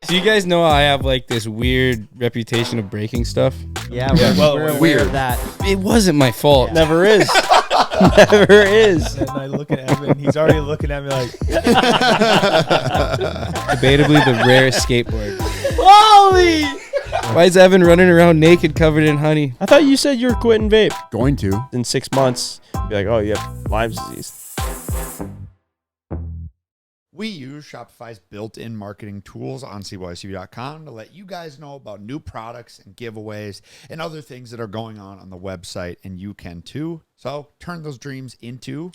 So you guys know I have like this weird reputation of breaking stuff? Yeah, we're aware of that. It wasn't my fault. Yeah. Never is. Never is. And I look at Evan. He's already looking at me like. Debatably the rarest skateboard. Holy! Why is Evan running around naked covered in honey? I thought you said you were quitting vape. Going to. In 6 months, be like, oh, you have Lyme's disease. We use Shopify's built-in marketing tools on CboysTV.com to let you guys know about new products and giveaways and other things that are going on the website, and you can too. So turn those dreams into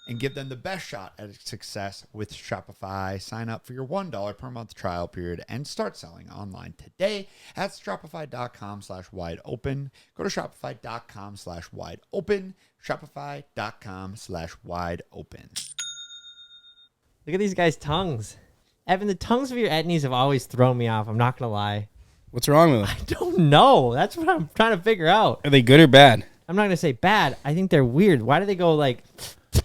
and give them the best shot at success with Shopify. Sign up for your $1 per month trial period and start selling online today at Shopify.com/wide-open. Go to Shopify.com/wide-open. Shopify.com/wide-open. Look at these guys' tongues. Evan, the tongues of your etnies have always thrown me off. I'm not going to lie. What's wrong with them? I don't know. That's what I'm trying to figure out. Are they good or bad? I'm not going to say bad. I think they're weird. Why do they go like...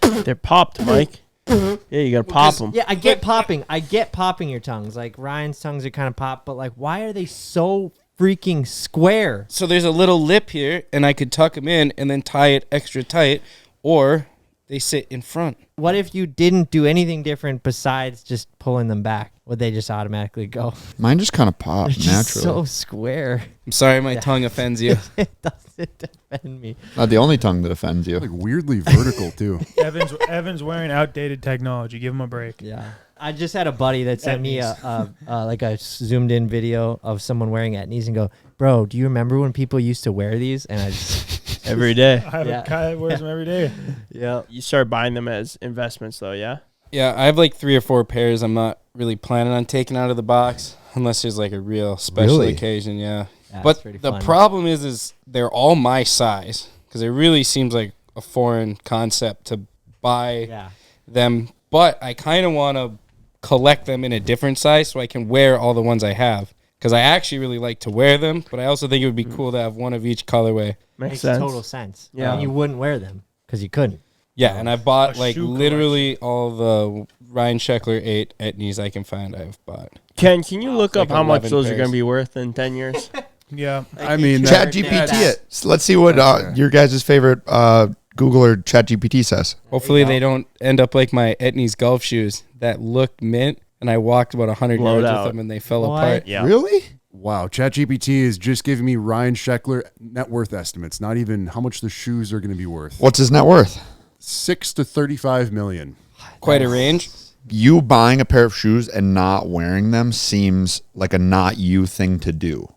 They're popped, Mike. Yeah, you got to pop them. Yeah, I get popping. I get popping your tongues. Like, Ryan's tongues are kind of popped, but like, why are they so freaking square? So there's a little lip here, and I could tuck them in and then tie it extra tight, or they sit in front. What if you didn't do anything different besides just pulling them back? Would they just automatically go? Mine just kind of pop They're just naturally. so square. I'm sorry my tongue offends you. It doesn't offend me. Not the only tongue that offends you. Like weirdly vertical too. Evan's wearing outdated technology. Give him a break. Yeah. I just had a buddy that sent me like a zoomed in video of someone wearing etnies and go, bro, do you remember when people used to wear these? And I just... Every day. I have a guy that wears them every day. Yeah. You start buying them as investments, though, yeah? Yeah, I have like 3 or 4 pairs I'm not really planning on taking out of the box unless there's like a real special occasion, yeah. But the problem is they're all my size because it really seems like a foreign concept to buy them. But I kind of want to collect them in a different size so I can wear all the ones I have. Because I actually really like to wear them, but I also think it would be cool to have one of each colorway. Makes total sense. Yeah. And you wouldn't wear them because you couldn't. Yeah, and I bought like literally all the Ryan Sheckler 8 etnies I can find I've bought. Ken, can you look up like how much 11 those are pairs. going to be worth in 10 years? Yeah. I mean, Chat GPT it. So let's see what your guys' favorite Google or Chat GPT says. Hopefully they don't end up like my etnies golf shoes that looked mint, and I walked about 100 yards with them and they fell apart. Yeah. Really? wow, ChatGPT is just giving me Ryan Sheckler net worth estimates, not even how much the shoes are going to be worth. What's his net worth? 6 to 35 million. Quite a range. You buying a pair of shoes and not wearing them seems like a not you thing to do.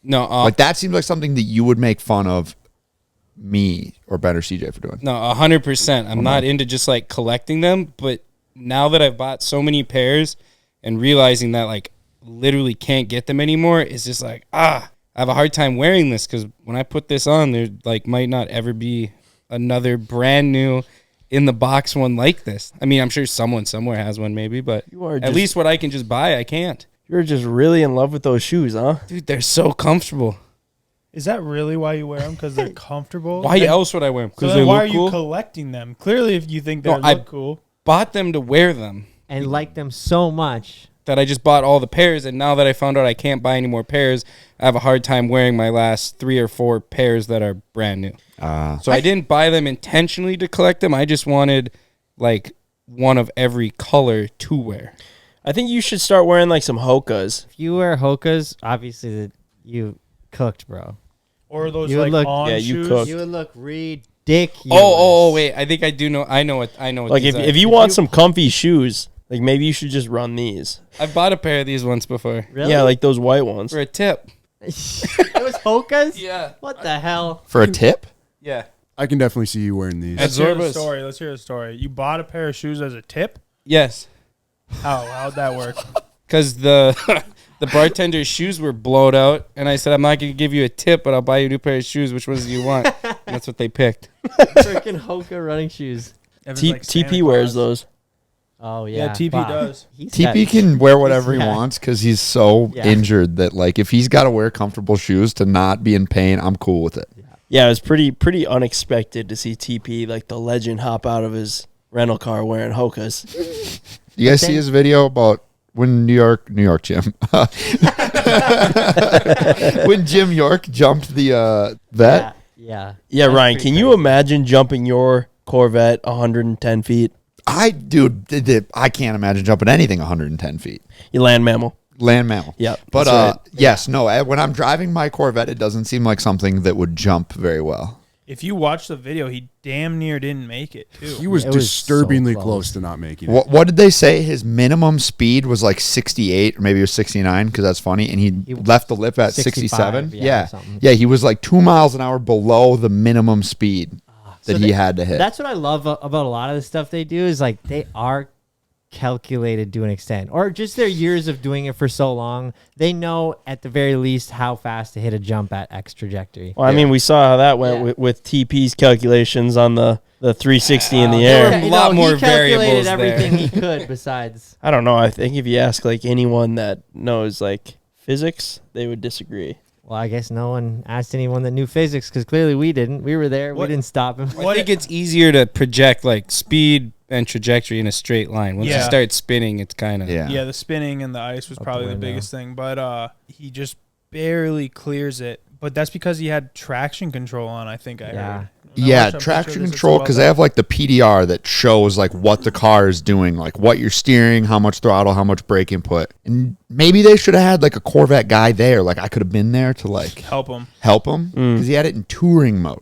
No, Like that seems like something that you would make fun of me or better CJ for doing. no, 100%. I'm not into just like collecting them, but now that I've bought so many pairs and realizing that like literally can't get them anymore, it's just like, I have a hard time wearing this because when I put this on, there like might not ever be another brand new in the box one like this. I mean, I'm sure someone somewhere has one maybe, but at least what I can just buy, I can't. You're just really in love with those shoes, huh? Dude, they're so comfortable. Is that really why you wear them? Because they're comfortable? Why else would I wear them? So Because then they why look are cool? you collecting them? Clearly, if you think they No, look cool. Bought them to wear them. And like them so much. That I just bought all the pairs, and now that I found out I can't buy any more pairs, I have a hard time wearing my last 3 or 4 pairs that are brand new. So I didn't buy them intentionally to collect them. I just wanted like one of every color to wear. I think you should start wearing like some Hokas. If you wear Hokas, obviously you cooked, bro. Or those You like look- on Yeah, you shoes. cooked. You would look ridiculous. Oh, wait. I think I do know. I know what Like these if are. you want some comfy shoes, like maybe you should just run these. I've bought a pair of these once before. Really? Yeah, like those white ones. For a tip. It was Hokas? Yeah. What the hell? For a tip? Yeah. I can definitely see you wearing these. Let's hear the Zorbas. story. Let's hear the story. You bought a pair of shoes as a tip? Yes. How'd that work? Because the bartender's shoes were blowed out, and I said, I'm not going to give you a tip, but I'll buy you a new pair of shoes. Which ones do you want? And that's what they picked. Freaking Hoka running shoes. Evan's like Santa TP wears Claus. those. Oh, yeah. Yeah, TP Wow. does. TP can wear whatever he Yeah. wants because he's so injured that like if he's got to wear comfortable shoes to not be in pain, I'm cool with it. Yeah, it was pretty unexpected to see TP, like the legend, hop out of his rental car wearing Hokas. You guys see his video about when New York Jim. When Jim York jumped the vet. Yeah. Yeah, Ryan, can you imagine jumping your Corvette 110 feet? I can't imagine jumping anything 110 feet. You land mammal. Land mammal. Yeah. But right. yes, no, when I'm driving my Corvette, it doesn't seem like something that would jump very well. If you watch the video, he damn near didn't make it, too. He was disturbingly close to not making it. What did they say? His minimum speed was like 68, or maybe it was 69, because that's funny. And he left the lip at 67. Yeah. He was like 2 miles an hour below the minimum speed that he had to hit. That's what I love about a lot of the stuff they do is like they are calculated to an extent, or just their years of doing it for so long. They know at the very least how fast to hit a jump at X trajectory. Well, I mean, we saw how that went with TP's calculations on the 360 in the air. There were a lot more variables everything there. he could besides. I don't know. I think if you ask like anyone that knows like physics, they would disagree. Well, I guess no one asked anyone that knew physics because clearly we didn't. We were there. We didn't stop him. I think it's easier to project like speed and trajectory in a straight line. Once you start spinning, it's kind of yeah. The spinning and the ice was probably the biggest thing, but he just barely clears it. But that's because he had traction control on. I think I heard. Yeah, traction control, because they have like the PDR that shows like what the car is doing, like what you're steering, how much throttle, how much brake input. And maybe they should have had like a Corvette guy there. Like I could have been there to like help him because he had it in touring mode.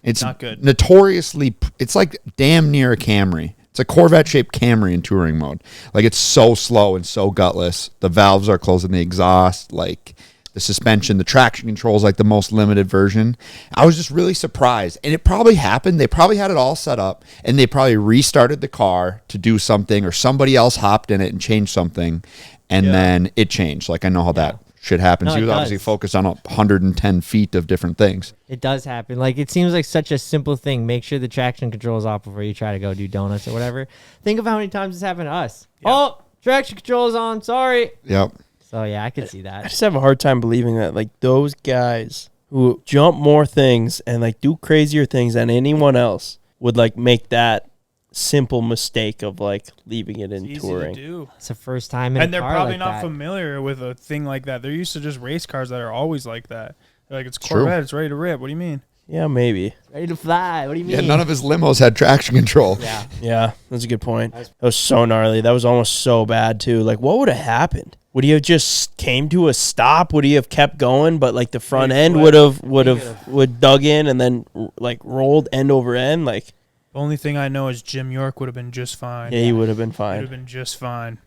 It's not good. Notoriously, it's like damn near a Camry. It's a Corvette-shaped Camry in touring mode. Like it's so slow and so gutless. The valves are closing the exhaust, like the suspension, the traction control is like the most limited version. I was just really surprised. And it probably happened. They probably had it all set up and they probably restarted the car to do something, or somebody else hopped in it and changed something. And then it changed. Like I know how that shit happens. He was obviously focused on 110 feet of different things. It does happen. Like it seems like such a simple thing. Make sure the traction control is off before you try to go do donuts or whatever. Think of how many times this happened to us. Yeah. Oh, traction control is on. Sorry. Yep. So yeah, I could see that. I just have a hard time believing that like those guys who jump more things and like do crazier things than anyone else would like make that simple mistake of like leaving it in touring. Easy to do. It's the first time in and a they're car probably like not that. familiar with a thing like that. They're used to just race cars that are always like that. They're like, it's True. Corvette, it's ready to rip. What do you mean? Yeah, maybe. Ready to fly. What do you mean? Yeah, none of his limos had traction control. Yeah, that's a good point. That was so gnarly. That was almost so bad too. Like what would have happened? Would he have just came to a stop? Would he have kept going? But like the front end would dug in and then like rolled end over end. Like the only thing I know is Jim York would have been just fine. Yeah, he would have been He fine. would have been just fine.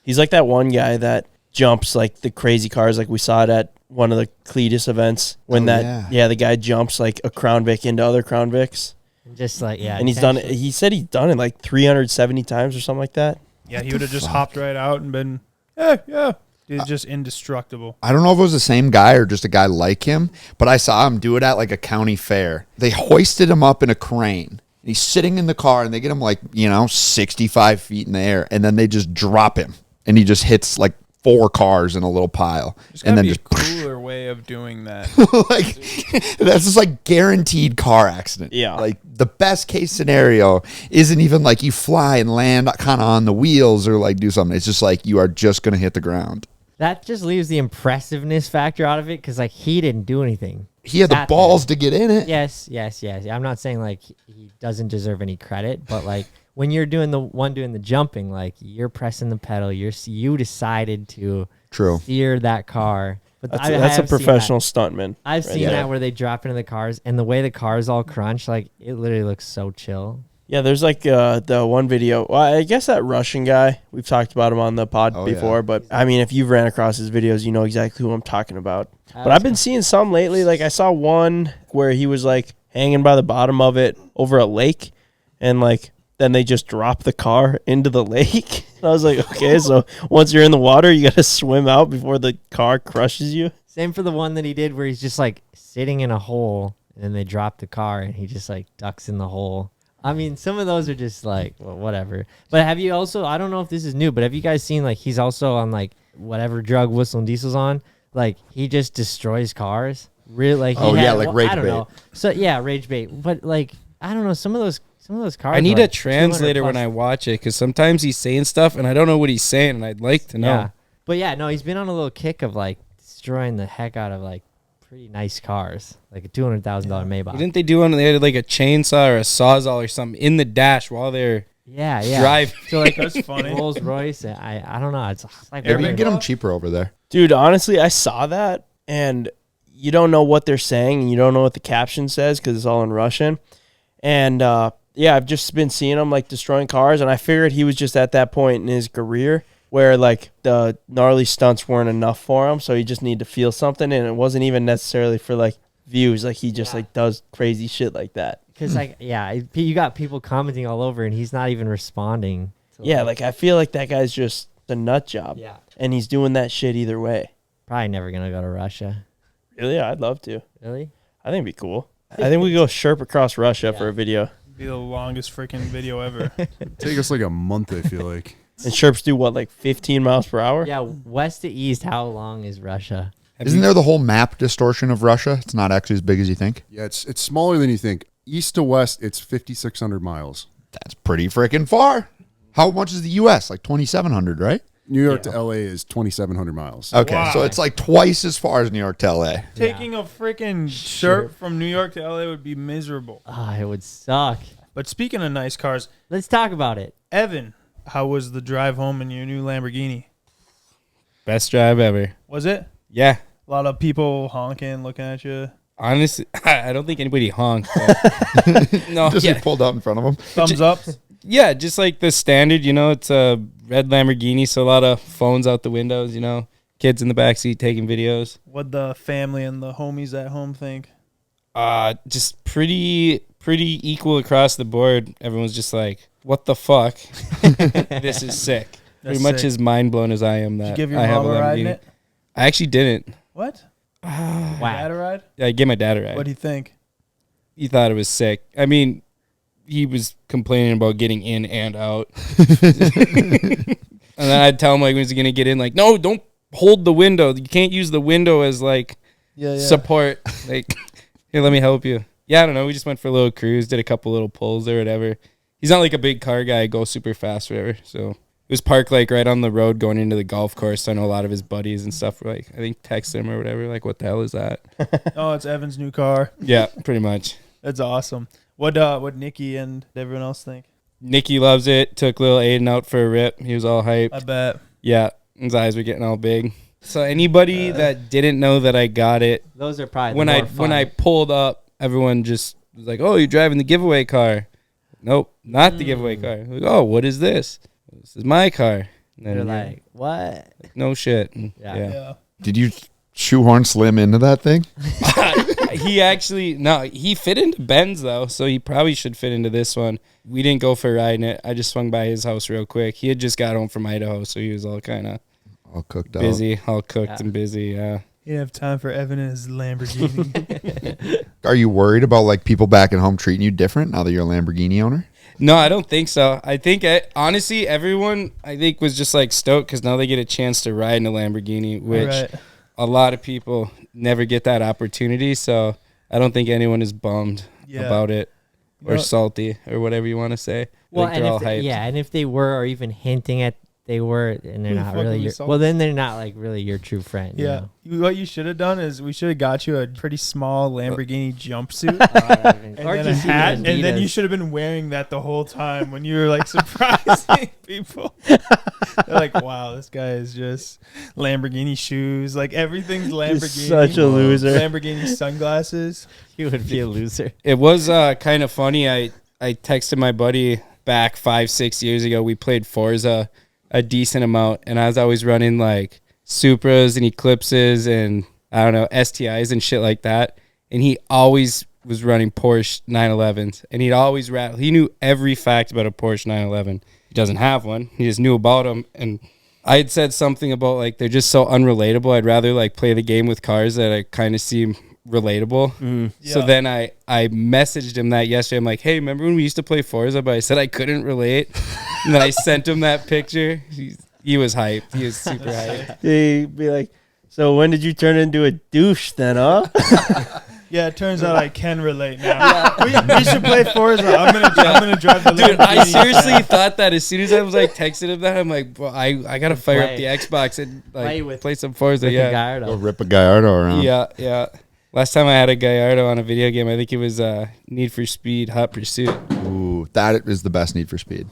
He's like that one guy that jumps like the crazy cars. Like we saw it at one of the Cletus events when the guy jumps like a Crown Vic into other Crown Vics. Just like and he's done it. He said he's done it like 370 times or something like that. Yeah, he would have just hopped right out and been yeah. He's just indestructible. I don't know if it was the same guy or just a guy like him, but I saw him do it at like a county fair. They hoisted him up in a crane. He's sitting in the car and they get him like, 65 feet in the air, and then they just drop him and he just hits like 4 cars in a little pile. And then just a cooler way of doing that. Like that's just like guaranteed car accident. Yeah. Like the best case scenario isn't even like you fly and land kind of on the wheels or like do something. It's just like you are just going to hit the ground. That just leaves the impressiveness factor out of it because like he didn't do anything. He had the balls to get in it. Yes. I'm not saying like he doesn't deserve any credit, but like when you're doing the jumping, like you're pressing the pedal, you decided to steer that car. But that's a professional stuntman. I've seen that where they drop into the cars and the way the cars all crunch, like it literally looks so chill. Yeah, there's like the one video. Well, I guess that Russian guy, we've talked about him on the pod before, but I mean, if you've ran across his videos, you know exactly who I'm talking about. But I've been seeing some lately. Like I saw one where he was like hanging by the bottom of it over a lake, and like then they just drop the car into the lake. And I was like, okay, so once you're in the water, you got to swim out before the car crushes you. Same for the one that he did where he's just like sitting in a hole, and then they drop the car, and he just like ducks in the hole. I mean, some of those are just like, well, whatever. But have you also, I don't know if this is new, but have you guys seen like he's also on like whatever drug Whistle and Diesel's on? Like he just destroys cars. Really? Like like rage I don't bait. know. So yeah, rage bait. But like I don't know, some of some of those cars. I need like a translator when I watch it because sometimes he's saying stuff and I don't know what he's saying, and I'd like to know. Yeah. But yeah, no, he's been on a little kick of like destroying the heck out of like pretty nice cars, like a $200,000 Maybach. Didn't they do one? They had like a chainsaw or a sawzall or something in the dash while they're driving. So like that's funny. Rolls Royce. And I don't know. It's like Maybe you can get them cheaper over there. Dude, honestly, I saw that, and you don't know what they're saying, and you don't know what the caption says because it's all in Russian. And yeah, I've just been seeing him like destroying cars, and I figured he was just at that point in his career where like the gnarly stunts weren't enough for him, so he just needed to feel something, and it wasn't even necessarily for like views. Like he just like does crazy shit like that. Because like you got people commenting all over, and he's not even responding. Yeah, like I feel like that guy's just a nut job. Yeah, and he's doing that shit either way. Probably never gonna go to Russia. Really, I'd love to. Really, I think it'd be cool. I think we go Sherp across Russia for a video. Be the longest freaking video ever. Take us like a month, I feel like. And Sherps do what, like 15 miles per hour? Yeah, west to east. How long is Russia? Isn't there the whole map distortion of Russia? It's not actually as big as you think. Yeah, it's smaller than you think. East to west, it's 5,600 miles. That's pretty freaking far. How much is the U.S.? Like 2,700, right? New York to L.A. is 2,700 miles. Okay, Wow. so it's like twice as far as New York to L.A. Taking a freaking shirt from New York to LA would be miserable. It would suck. But speaking of nice cars, Let's talk about it. Evan, how was the drive home in your new Lamborghini? Best drive ever. Was it? Yeah. A lot of people honking, looking at you. Honestly, I don't think anybody honked. No, Just get pulled out in front of them. Thumbs up. Yeah, just like the standard, it's a red Lamborghini, so a lot of phones out the windows, kids in the backseat taking videos. What'd the family and the homies at home think? Just pretty equal across the board. Everyone's just like, what the fuck? This is sick. Pretty much as mind blown as I am that Did you give your I have mom a a ride in Lamborghini. it? I actually didn't. What? Wow. Dad a ride? Yeah, I gave my dad a ride. What'd he think? He thought it was sick. I mean, he was complaining about getting in and out. And then I'd tell him, like, when he's going to get in, like, no, don't hold the window. You can't use the window as, like, support. Like, here, let me help you. Yeah, I don't know. We just went for a little cruise, did a couple little pulls or whatever. He's not like a big car guy, go super fast or whatever. So it was parked, like, right on the road going into the golf course. So I know a lot of his buddies and stuff were, like, I think text him or whatever, like, what the hell is that? Oh, it's Evan's new car. Yeah, pretty much. That's awesome. What Nikki and everyone else think? Nikki loves it. Took little Aiden out for a rip. He was all hyped. I bet. Yeah, his eyes were getting all big. So anybody that didn't know that I got it, Those are probably when I pulled up, everyone just was like, "Oh, you're driving the giveaway car." Nope, not the giveaway car. Like, oh, what is this? This is my car. And then They're like, what? like, no shit. Yeah. Did you shoehorn Slim into that thing? He fit into Ben's though, so he probably should fit into this one. We didn't go for a ride in it. I just swung by his house real quick. He had just got home from Idaho, so he was all kind of All cooked busy, all cooked and busy. Yeah. You didn't have time for Evan and his Lamborghini. Are you worried about like people back at home treating you different now that you're a Lamborghini owner? No, I don't think so. I think, honestly, everyone, was just, like, stoked because now they get a chance to ride in a Lamborghini, which a lot of people never get that opportunity. So I don't think anyone is bummed about it or salty or whatever you want to say. Well, they're all hyped. and if they were or even hinting at they were, and they're not really your, well, then they're not, like, really your true friend. Yeah. You know? What you should have done is we should have got you a pretty small Lamborghini jumpsuit. and then a hat, and then you should have been wearing that the whole time when you were like surprising people. They're like, wow, this guy is just Lamborghini shoes, like everything's Lamborghini. Such a loser. Lamborghini sunglasses. You would be a loser. It was kind of funny. I texted my buddy back 5-6 years ago. We played Forza a decent amount, and I was always running like Supras and Eclipses and I don't know, STIs and shit like that. And he always was running Porsche 911s, and he'd always rattle. He knew every fact about a Porsche 911. He doesn't have one. He just knew about them. And I had said something about like they're just so unrelatable. I'd rather like play the game with cars that I kind of seem relatable. So then I messaged him that yesterday. I'm like, hey, remember when we used to play Forza, but I said I couldn't relate? And then I sent him that picture. He was hyped. He was super hyped. He'd be like, so when did you turn into a douche then, huh? Yeah, it turns out I can relate now. We should play Forza. I'm gonna drive the Dude, I seriously thought that as soon as I was like texting him that, I'm like, bro, I gotta fire up the Xbox and like play some Forza. Yeah, go rip a Gallardo around. Yeah. Last time I had a Gallardo on a video game, I think it was Need for Speed Hot Pursuit. Ooh, that is the best Need for Speed.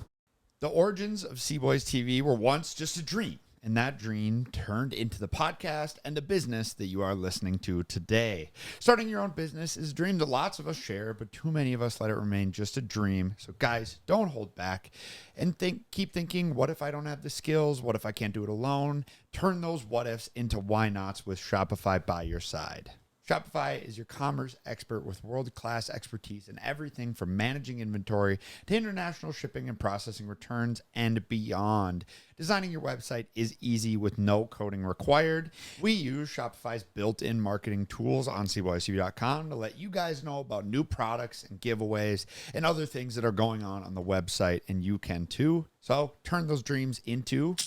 The origins of CboysTV were once just a dream. And that dream turned into the podcast and the business that you are listening to today. Starting your own business is a dream that lots of us share, but too many of us let it remain just a dream. So guys, don't hold back and keep thinking, what if I don't have the skills? What if I can't do it alone? Turn those what ifs into why nots with Shopify by your side. Shopify is your commerce expert with world-class expertise in everything from managing inventory to international shipping and processing returns and beyond. Designing your website is easy with no coding required. We use Shopify's built-in marketing tools on CboysTV.com to let you guys know about new products and giveaways and other things that are going on the website, and you can too. So turn those dreams into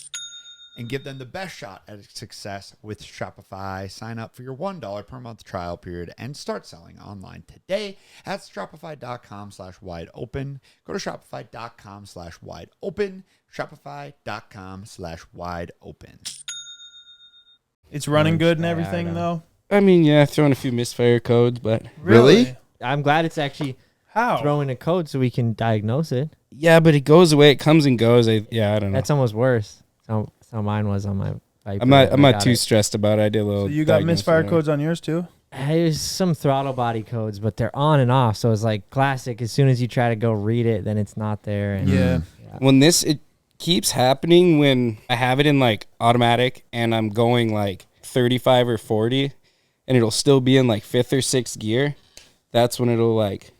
and give them the best shot at success with Shopify. Sign up for your $1 per month trial period and start selling online today at shopify.com/wide-open. Go to shopify.com/wide-open. Shopify.com/wide-open. It's running good and everything, though. I mean, yeah, throwing a few misfire codes, but Really? I'm glad it's actually throwing a code so we can diagnose it. Yeah, but it goes away. It comes and goes. I don't know. That's almost worse. That's how mine was on my Viper. I'm not too stressed about it. I did a little. So you got misfire codes on yours too? There's some throttle body codes, but they're on and off. So it's like classic. As soon as you try to go read it, then it's not there. And When it keeps happening when I have it in like automatic and I'm going like 35 or 40, and it'll still be in like 5th or 6th gear. That's when it'll like.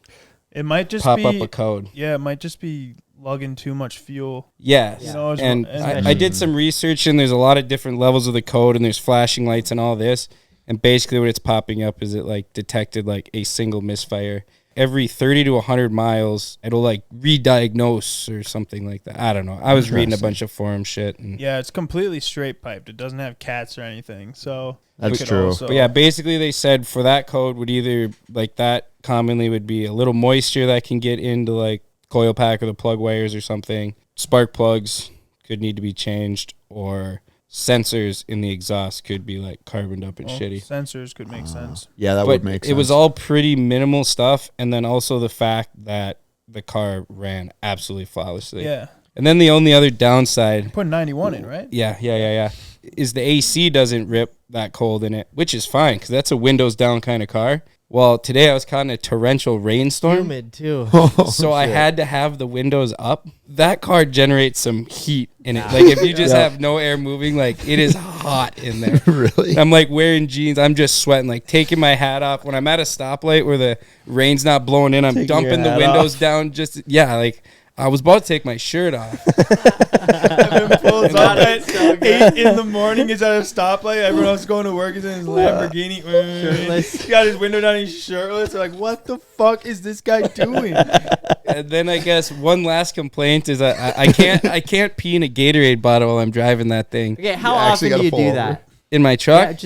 It might just pop up a code. Yeah, it might just be lugging too much fuel. Yes. You know, and I did some research, and there's a lot of different levels of the code, and there's flashing lights and all this. And basically what it's popping up is it like detected like a single misfire. Every 30 to 100 miles, it'll like re-diagnose or something like that. I don't know. I was reading a bunch of forum shit. And yeah, it's completely straight piped. It doesn't have cats or anything. So that's true. But yeah, basically they said for that code would either like that commonly would be a little moisture that can get into like coil pack or the plug wires or something. Spark plugs could need to be changed, or sensors in the exhaust could be like carboned up and shitty. Sensors could make sense. Yeah, that would make sense. It was all pretty minimal stuff, and then also the fact that the car ran absolutely flawlessly. Yeah. And then the only other downside, you put 91 in, right? Yeah. Is the AC doesn't rip that cold in it, which is fine because that's a windows down kind of car. Well, today I was caught in a torrential rainstorm. Humid too. So I had to have the windows up. That car generates some heat in it. Like if you just have no air moving, like it is hot in there. Really? I'm like wearing jeans. I'm just sweating, like taking my hat off. When I'm at a stoplight where the rain's not blowing in, I'm dumping the windows down. Like I was about to take my shirt off. Evan pulls up at 8 in the morning. He's at a stoplight. Everyone else going to work. He's in his Lamborghini. Shirtless. He got his window down. He's shirtless. They're like, what the fuck is this guy doing? And then I guess one last complaint is I can't pee in a Gatorade bottle while I'm driving that thing. Okay, how often do you do that? In my truck?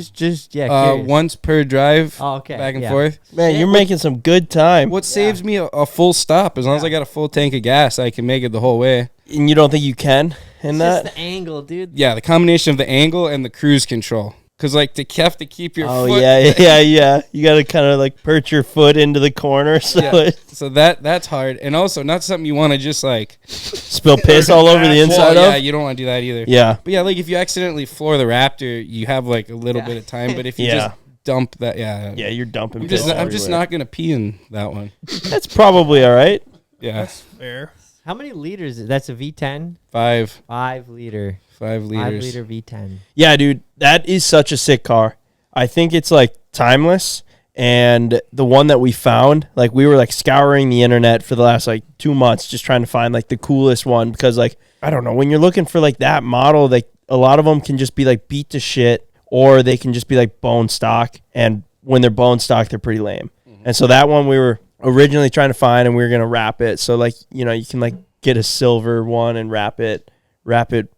Yeah, once per drive. Oh, okay. Back and forth. Man, you're making some good time. What saves me a full stop? As long as I got a full tank of gas, I can make it the whole way. And you don't think you can in that? Just the angle, dude. Yeah, the combination of the angle and the cruise control. Because, like, to have to keep your foot. Yeah. You got to kind of, like, perch your foot into the corner. So that's hard. And also, not something you want to just, like... spill piss all over the inside of? Yeah, you don't want to do that either. Yeah. But, yeah, like, if you accidentally floor the Raptor, you have, like, a little bit of time. But if you just dump that, Yeah, you're dumping I'm piss just not going to pee in that one. That's probably all right. Yeah. That's fair. How many liters? That's a V10? 5. 5 liter. 5 liters. 5 liter V10. Yeah, dude, that is such a sick car. I think it's like timeless. And the one that we found, like we were like scouring the internet for the last like 2 months, just trying to find like the coolest one, because like, I don't know, when you're looking for like that model, like a lot of them can just be like beat to shit, or they can just be like bone stock. And when they're bone stock, they're pretty lame. Mm-hmm. And so that one we were originally trying to find, and we were going to wrap it. So like, you know, you can like get a silver one and wrap it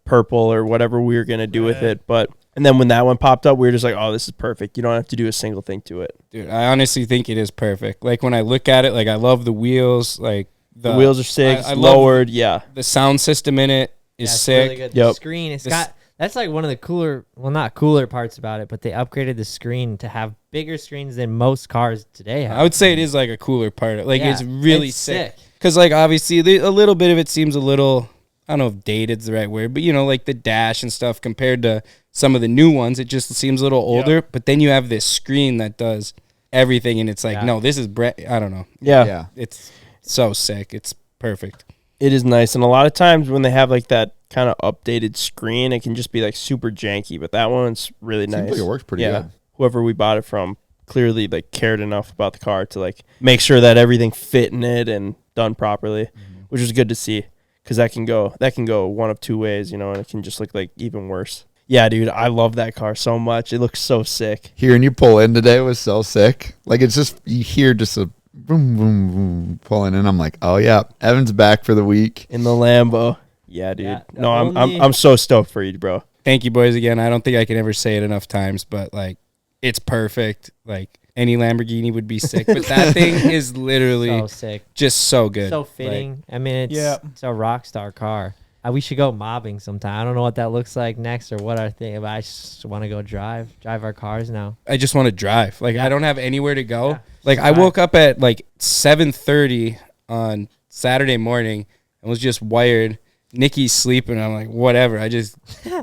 purple or whatever we were going to do with it. But And then when that one popped up, we were just like, oh, this is perfect. You don't have to do a single thing to it. Dude, I honestly think it is perfect. Like when I look at it, like I love the wheels. Like the wheels are sick, lowered. Yeah. The sound system in it is sick. Really good. The screen, it's got. That's like one of the cooler, well, not cooler parts about it, but they upgraded the screen to have bigger screens than most cars today have. I would say it is like a cooler part. Like it's really sick. Because like obviously a little bit of it seems a little, I don't know if dated's the right word, but you know, like the dash and stuff compared to some of the new ones, it just seems a little older. Yep. But then you have this screen that does everything, and it's like, no, this is I don't know. Yeah. It's so sick. It's perfect. It is nice. And a lot of times when they have like that kind of updated screen, it can just be like super janky, but that one's really nice. Seems like it works pretty good. Whoever we bought it from clearly like cared enough about the car to like make sure that everything fit in it and done properly, which is good to see, because that can go one of two ways, you know, and it can just look like even worse. Yeah, dude, I love that car so much. It looks so sick. Hearing you pull in today was so sick. Like it's just, you hear just a boom, boom, boom, pulling in. I'm like, oh yeah, Evan's back for the week in the Lambo. Yeah, dude. Yeah, no, I'm so stoked for you, bro. Thank you, boys, again. I don't think I can ever say it enough times, but like, it's perfect. Like any Lamborghini would be sick, but that thing is literally so sick, just so good, so fitting. Like, I mean, it's a rock star car. We should go mobbing sometime. I don't know what that looks like next or what our thing, but I just want to go drive our cars now. I just want to drive. Like I don't have anywhere to go. Yeah, like I woke up at like 7:30 on Saturday morning and was just wired. Nikki's sleeping. I'm like, whatever. I just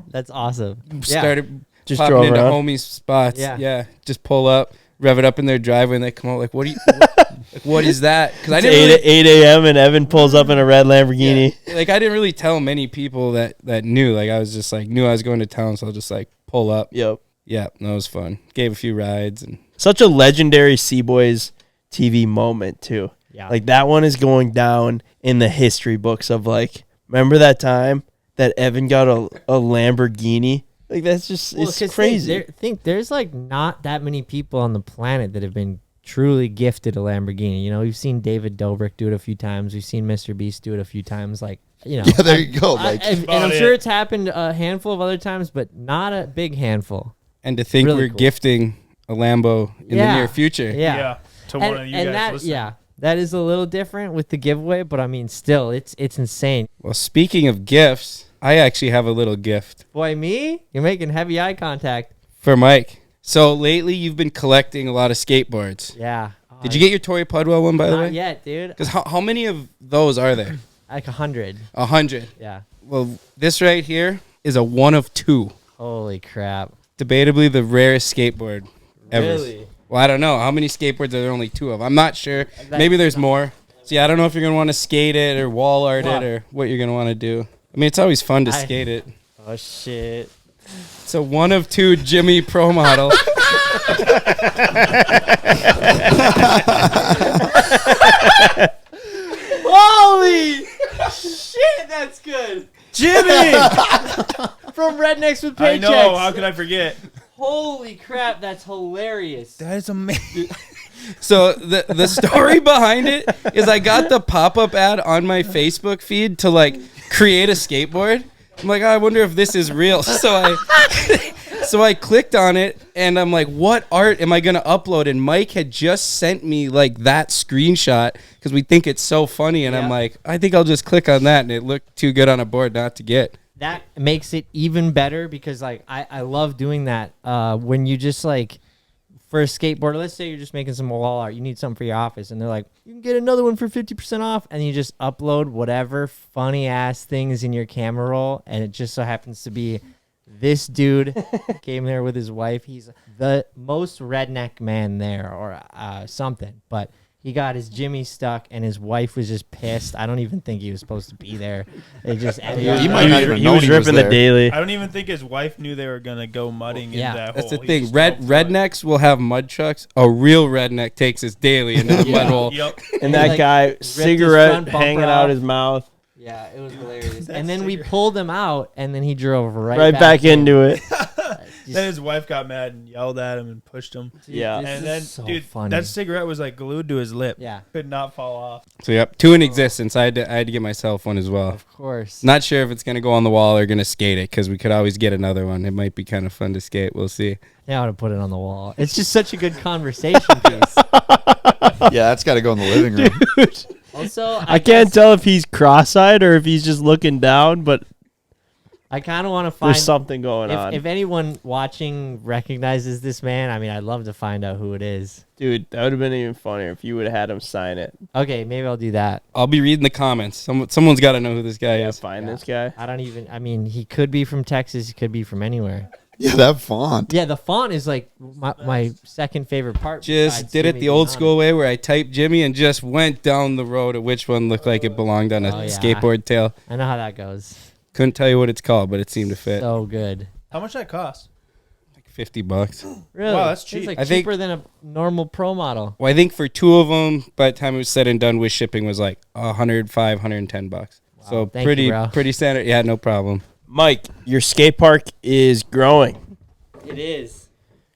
that's awesome. Started just popping into homies' spots. Yeah. Just pull up, rev it up in their driveway, and they come out like, "What do you? What is that?" Because I didn't 8 a.m. and Evan pulls up in a red Lamborghini. Yeah. Like I didn't really tell many people that knew. Like I was just like knew I was going to town, so I'll just like pull up. Yep. Yeah, that was fun. Gave a few rides and such a legendary CboysTV moment too. Yeah. Like that one is going down in the history books of like. Remember that time that Evan got a Lamborghini? Like that's just it's crazy. There's like not that many people on the planet that have been truly gifted a Lamborghini. You know, we've seen David Dobrik do it a few times. We've seen Mr. Beast do it a few times. Like, you know, yeah, there you go. And I'm sure it's happened a handful of other times, but not a big handful. And to think really we're gifting a Lambo in the near future. Yeah. To one of you guys listening. That is a little different with the giveaway, but I mean, still, it's insane. Well, speaking of gifts, I actually have a little gift. Boy, me? You're making heavy eye contact. For Mike. So lately, you've been collecting a lot of skateboards. Yeah. Did you get your Torrey Pudwell one, by the way? Not yet, dude. Because how many of those are there? Like 100. 100? Yeah. Well, this right here is a one of two. Holy crap. Debatably the rarest skateboard ever. Really? Well, I don't know. How many skateboards are there only two of? I'm not sure. Maybe there's more. See, I don't know if you're going to want to skate it or wall art it or what you're going to want to do. I mean, it's always fun to skate it. Oh, shit. It's a one of two Jimmy Pro model. Holy shit, that's good. Jimmy! From Rednecks with Paychecks. I know. How could I forget? Holy crap, that's hilarious. That is amazing. So the story behind it is I got the pop-up ad on my Facebook feed to like create a skateboard. I'm like, oh, I wonder if this is real. So I clicked on it and I'm like, what art am I going to upload? And Mike had just sent me like that screenshot because we think it's so funny. And I'm like, I think I'll just click on that. And it looked too good on a board not to get. That makes it even better because like I love doing that when you just like for a skateboard, let's say you're just making some wall art, you need something for your office and they're like, you can get another one for 50% off, and you just upload whatever funny ass things in your camera roll, and it just so happens to be this dude came there with his wife. He's the most redneck man there or something, but he got his Jimmy stuck, and his wife was just pissed. I don't even think he was supposed to be there. It just ended up. He might not even he know was ripping the daily. I don't even think his wife knew they were gonna go mudding in that That's hole. the thing. Rednecks will have mud trucks. A real redneck takes his daily into the mud hole. Yep. And that guy, cigarette hanging out his mouth. Yeah, it was hilarious. And then we pulled him out, and then he drove right back into it. Then his wife got mad and yelled at him and pushed him. Yeah. And then, so dude, funny. that cigarette was like glued to his lip. Yeah. Could not fall off. So, yep, 2 in existence. I had to get myself one as well. Of course. Not sure if it's going to go on the wall or going to skate it because we could always get another one. It might be kind of fun to skate. We'll see. Yeah, I want to put it on the wall. It's just such a good conversation piece. Yeah, that's got to go in the living room. Dude. Also, I can't tell if he's cross-eyed or if he's just looking down, but I kind of want to find there's something going on. If anyone watching recognizes this man, I mean, I'd love to find out who it is. Dude, that would have been even funnier if you would have had him sign it. Okay, maybe I'll do that. I'll be reading the comments. Someone's got to know who this guy is. Find this guy. I mean, he could be from Texas. He could be from anywhere. Yeah, that font. Yeah, the font is like my second favorite part. Just did it the old school way where I typed Jimmy and just went down the road of which one looked like it belonged on a skateboard tail. I know how that goes. Couldn't tell you what it's called, but it seemed to fit. So good. How much that cost? Like $50. Really? Wow, that's cheap. It's like I think- cheaper than a normal pro model. Well, I think for 2 of them, by the time it was said and done with shipping, was like $105, $110. So Thank you, bro. pretty standard. Yeah, no problem. Mike, your skate park is growing. It is.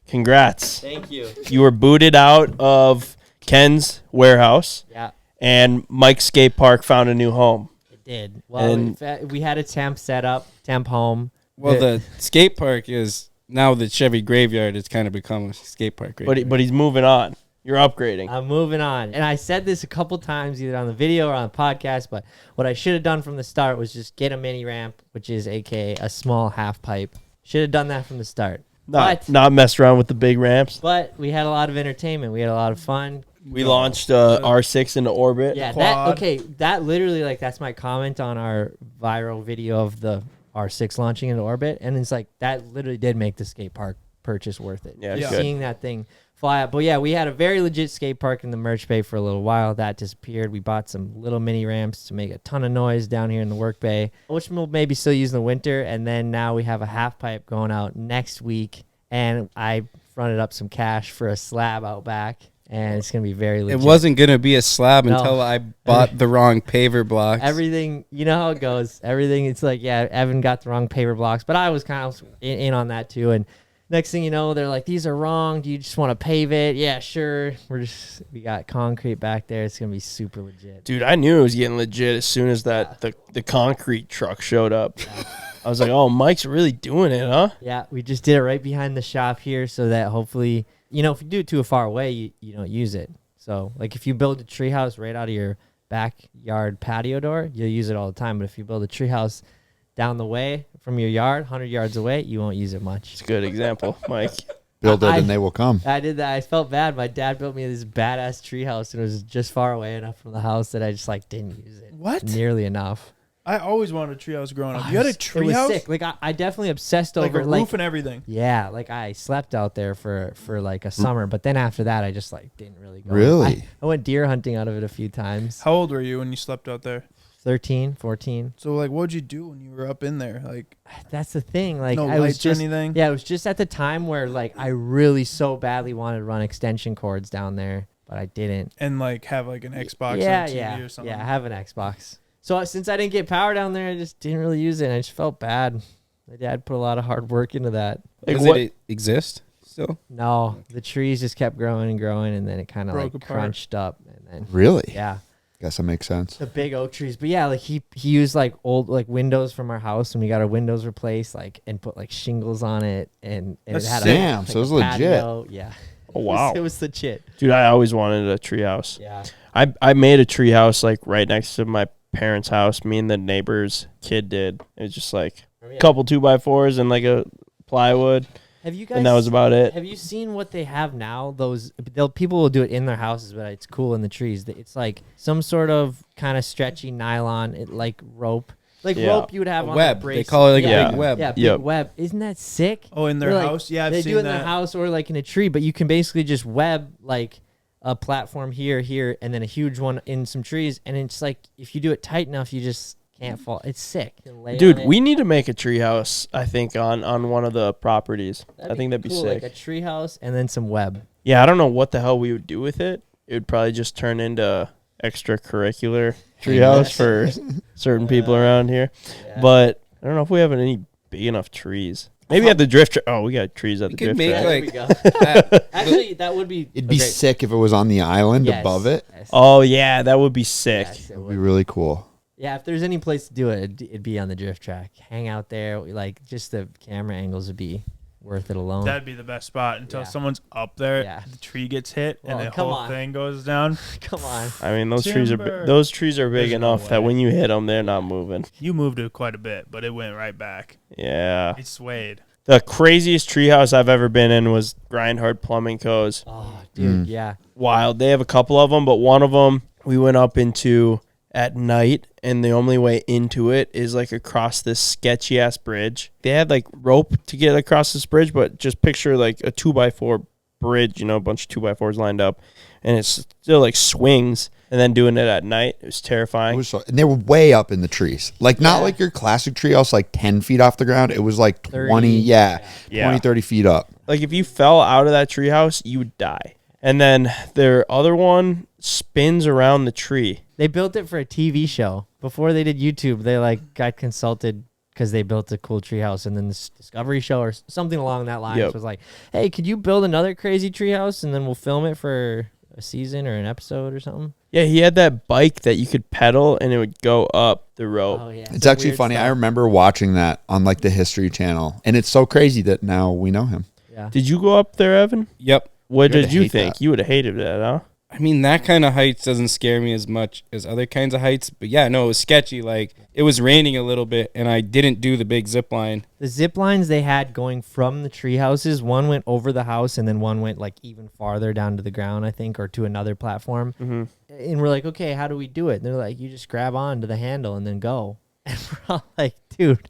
Congrats. Thank you. You were booted out of Ken's warehouse, Yeah, and Mike's skate park found a new home. it did. Well, And- in fact, we had a temp set up, temp home. Well, the skate park is now the Chevy graveyard. It's kind of become a skate park. But he's moving on. You're upgrading. I'm moving on. And I said this a couple times, either on the video or on the podcast, but what I should have done from the start was just get a mini ramp, which is AKA a small half pipe. Should have done that from the start. Not mess around with the big ramps. But we had a lot of entertainment. We had a lot of fun. We launched R6 into orbit. Yeah, Quad. that literally, like, that's my comment on our viral video of the R6 launching into orbit. And it's like, that literally did make the skate park purchase worth it. Yeah, Just good. seeing that thing fly up. But yeah, we had a very legit skate park in the merch bay for a little while. That disappeared. We bought some little mini ramps to make a ton of noise down here in the work bay, which we'll maybe still use in the winter. And then now we have a half pipe going out next week. And I fronted up some cash for a slab out back. And it's going to be very legit. It wasn't going to be a slab No. until I bought the wrong paver blocks. Everything, you know how it goes. Everything, it's like, yeah, Evan got the wrong paper blocks, but I was kind of in on that too. And next thing you know, they're like, these are wrong. Do you just want to pave it? Yeah, sure. We got concrete back there. It's going to be super legit. Dude, I knew it was getting legit as soon as the concrete truck showed up. I was like, oh, Mike's really doing it, huh? Yeah, we just did it right behind the shop here so that hopefully, you know, if you do it too far away, you don't use it. So, like, if you build a treehouse right out of your backyard patio door, you'll use it all the time. But if you build a treehouse down the way from your yard, 100 yards away, you won't use it much. It's a good example, Mike. Build it and they will come. I did that. I felt bad. My dad built me this badass treehouse, and it was just far away enough from the house that I just, like, didn't use it. What? Nearly enough. I always wanted a treehouse growing up. You had a It was treehouse? sick. Like, I definitely obsessed Like over a roof and everything. Yeah, like I slept out there for like a summer, but then after that, I just like didn't really go. Really? I went deer hunting out of it a few times. How old were you when you slept out there? 13, 14. So, like, what'd you do when you were up in there? Like, That's the thing. Like, no I was lights or just anything? yeah, it was just at the time where like I really so badly wanted to run extension cords down there, but I didn't. And, like, have, like, an Xbox yeah, or a TV yeah, or something? yeah. I have an Xbox. So since I didn't get power down there, I just didn't really use it. And I just felt bad. My dad put a lot of hard work into that. Like, Does what? it exist still? No, the trees just kept growing and growing, and then it kind of Broke like apart. crunched up, and then Really? yeah. Guess that makes sense. The big oak trees. But yeah, like he used like old like windows from our house when we got our windows replaced, like, and put like shingles on it, and it That's had sick. Damn, like so it was a legit. patio. Yeah. Oh, wow. It was legit. Dude, I always wanted a treehouse. Yeah. I made a treehouse like right next to my parents' house. Me and the neighbor's kid did. It was just like a couple 2x4s and like a plywood, Have you guys and that was about it. have you seen what they have now? People will do it in their houses, but it's cool in the trees. It's like some sort of kind of stretchy nylon, like rope. Like Yeah. rope you would have A on web. the They brace. call it like Yeah. a big web. Yeah, big Yep. web. Isn't that sick? Oh, in their They're like- house? Yeah, I've they seen do it in that. their house or like in a tree, but you can basically just web like a platform here, and then a huge one in some trees, and it's like if you do it tight enough, you just can't fall. It's sick. You can lay Dude, on it. we need to make a treehouse, I think, on one of the properties. I be think that'd be cool, sick. Like a tree house and then some web. Yeah, I don't know what the hell we would do with it. It would probably just turn into extracurricular treehouse for certain people around here. Yeah. But I don't know if we have any big enough trees. Maybe at the drift track. Oh, we got trees at the drift track. There we go. Actually, that would be. It'd be sick if it was on the island above it. Yes. Oh yeah, that would be sick. Yes, it would be really cool. Yeah, if there's any place to do it, it'd be on the drift track. Hang out there, like just the camera angles would be worth it alone. That'd be the best spot until someone's up there, the tree gets hit, and the whole thing goes down. Come on. I mean, those trees are big enough that when you hit them, they're not moving. You moved it quite a bit, but it went right back. Yeah. It swayed. The craziest treehouse I've ever been in was Grindhard Plumbing Co.'s. Oh, dude, yeah. Wild. They have a couple of them, but one of them we went up into at night, and the only way into it is like across this sketchy ass bridge. They had like rope to get across this bridge, but just picture like a 2x4 bridge, a bunch of 2x4s lined up, and it's still like swings. And then doing it at night, it was terrifying. And they were way up in the trees. Like, not like your classic treehouse, like 10 feet off the ground. It was like 20, 20, 30 feet up. Like, if you fell out of that treehouse, you would die. And then their other one spins around the tree. They built it for a TV show. Before they did YouTube, they like got consulted because they built a cool treehouse. And then this Discovery show or something along that line was like, hey, could you build another crazy treehouse and then we'll film it for a season or an episode or something? Yeah, he had that bike that you could pedal and it would go up the rope. Oh, yeah. It's actually funny. Stuff. I remember watching that on like the History Channel, and it's so crazy that now we know him. Yeah. Did you go up there, Evan? Yep. What did you think? That. You would have hated that, huh? I mean, that kind of heights doesn't scare me as much as other kinds of heights. But yeah, no, it was sketchy. Like, it was raining a little bit, and I didn't do the big zip line. The zip lines they had going from the tree houses, one went over the house, and then one went like even farther down to the ground, I think, or to another platform. Mm-hmm. And we're like, okay, how do we do it? And they're like, you just grab on to the handle and then go. And we're all like, dude,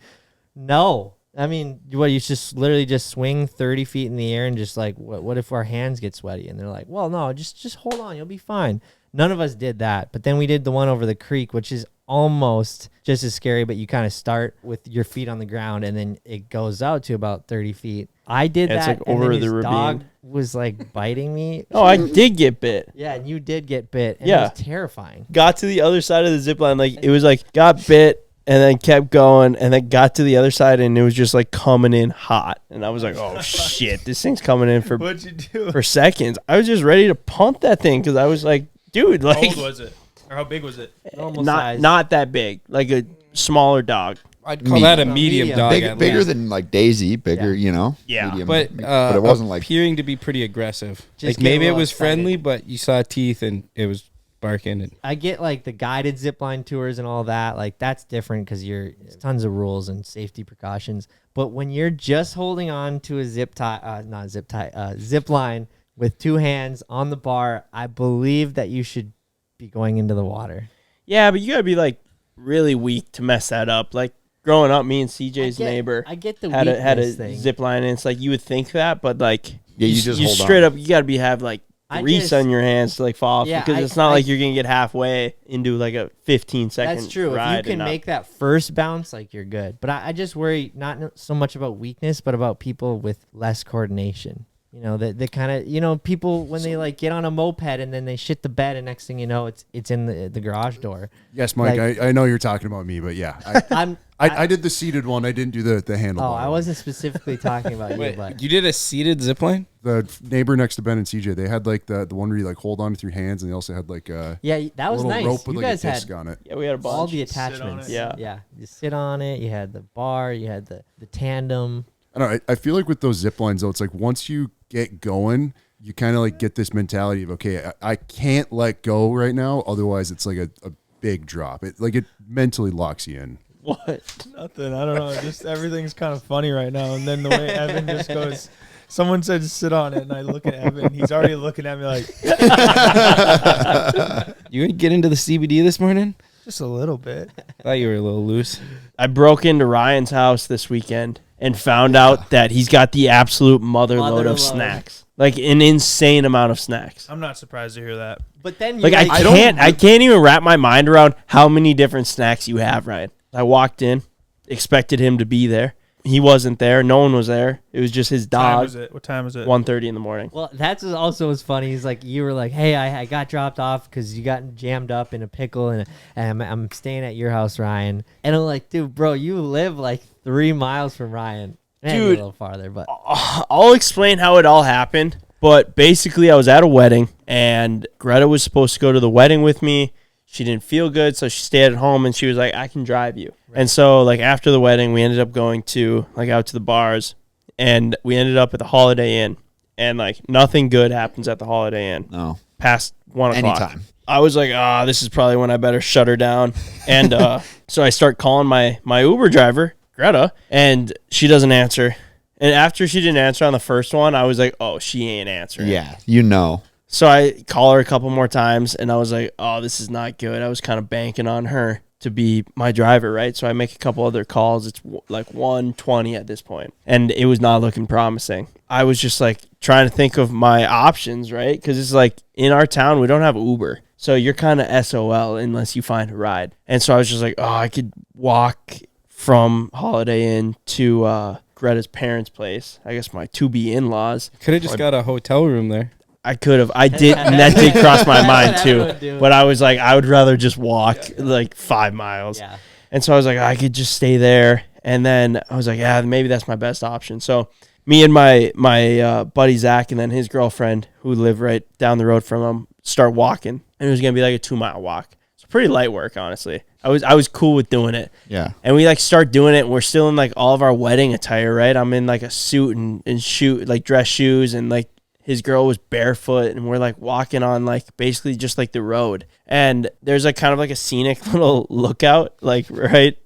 no. I mean, what, you just literally just swing 30 feet in the air and just like, what if our hands get sweaty? And they're like, well, no, just hold on. You'll be fine. None of us did that. But then we did the one over the creek, which is almost just as scary, but you kind of start with your feet on the ground and then it goes out to about 30 feet. I did that. It's like over the ravine. Dog was like biting me. Oh, I did get bit. Yeah, and you did get bit. And it was terrifying. Got to the other side of the zip line. Like, it was like, got bit. And then kept going, and then got to the other side, and it was just like coming in hot. And I was like, "Oh shit, this thing's coming in for What'd you do? For seconds." I was just ready to punt that thing because I was like, "Dude, like, how old was it, or how big was it?" Normal size. Not that big, like a smaller dog. I'd call that a medium dog. Bigger than like Daisy, bigger, medium, but it wasn't like appearing to be pretty aggressive. Just like maybe it was excited. friendly, but you saw teeth and it was barking. And I get like the guided zipline tours and all that. Like, that's different because there's tons of rules and safety precautions. But when you're just holding on to a zip line with two hands on the bar, I believe that you should be going into the water. Yeah, but you gotta be like really weak to mess that up. Like, growing up, me and CJ's neighbor had a zip line, and it's like you would think that, but like you just hold straight on. up, you gotta have like grease on your hands to like fall off because it's not like you're gonna get halfway into like a 15-second That's true. ride. If you can make that first bounce, like, you're good. But I just worry not so much about weakness, but about people with less coordination. You know, they kind of, people when they like get on a moped and then they shit the bed, and next thing you know, it's in the garage door. Yes, Mike, like, I know you're talking about me, but yeah, I did the seated one. I didn't do the handlebar. Oh, I wasn't specifically talking about you, but you did a seated zip line? The neighbor next to Ben and CJ, they had like the one where you like hold on with your hands, and they also had like that was nice. rope with you like guys a disc had on it. Yeah, we had a bunch. All the attachments. Yeah. You sit on it. You had the bar. You had the tandem. I don't know. I feel like with those zip lines though, it's like once you get going, you kind of like get this mentality of, okay, I can't let go right now, otherwise it's like a big drop. It mentally locks you in. What? Nothing. I don't know. Just everything's kind of funny right now. And then the way Evan just goes, someone said sit on it, and I look at Evan. He's already looking at me like. You gonna get into the CBD this morning? Just a little bit. Thought you were a little loose. I broke into Ryan's house this weekend and found out that he's got the absolute mother load of snacks. Like an insane amount of snacks. I'm not surprised to hear that. But then I can't even wrap my mind around how many different snacks you have, Ryan. I walked in, expected him to be there. He wasn't there. No one was there. It was just his dog. What time was it? 1:30 in the morning. Well, that's also was funny. He's like, you were like, hey, I got dropped off because you got jammed up in a pickle, and I'm staying at your house, Ryan. And I'm like, dude, bro, you live like 3 miles from Ryan. Maybe a little farther, but I'll explain how it all happened. But basically, I was at a wedding, and Greta was supposed to go to the wedding with me. She didn't feel good, so she stayed at home, and she was like, I can drive you. Right. And so, like, after the wedding, we ended up going to, like, out to the bars, and we ended up at the Holiday Inn. And, like, nothing good happens at the Holiday Inn. No. Past 1 o'clock. Anytime. I was like, this is probably when I better shut her down. And so I start calling my Uber driver, Greta, and she doesn't answer. And after she didn't answer on the first one, I was like, oh, she ain't answering. Yeah, you know. So I call her a couple more times, and I was like, oh, this is not good. I was kind of banking on her to be my driver, right? So I make a couple other calls. It's like 1:20 at this point, and it was not looking promising. I was just like trying to think of my options, right? Because it's like in our town, we don't have Uber. So you're kind of SOL unless you find a ride. And so I was just like, oh, I could walk from Holiday Inn to Greta's parents' place. I guess my to-be in-laws. Could have just got a hotel room there. I could have. I did, and that did cross my mind too. But I was like, I would rather just walk like 5 miles. Yeah. And so I was like, I could just stay there. And then I was like, yeah, maybe that's my best option. So me and my buddy Zach and then his girlfriend, who live right down the road from him, start walking. And it was gonna be like a 2-mile walk. It's pretty light work, honestly. I was cool with doing it. Yeah. And we like start doing it, and we're still in like all of our wedding attire, right? I'm in like a suit and shoe, like dress shoes, and like his girl was barefoot, and we're like walking on like basically just like the road. And there's like kind of like a scenic little lookout, like right,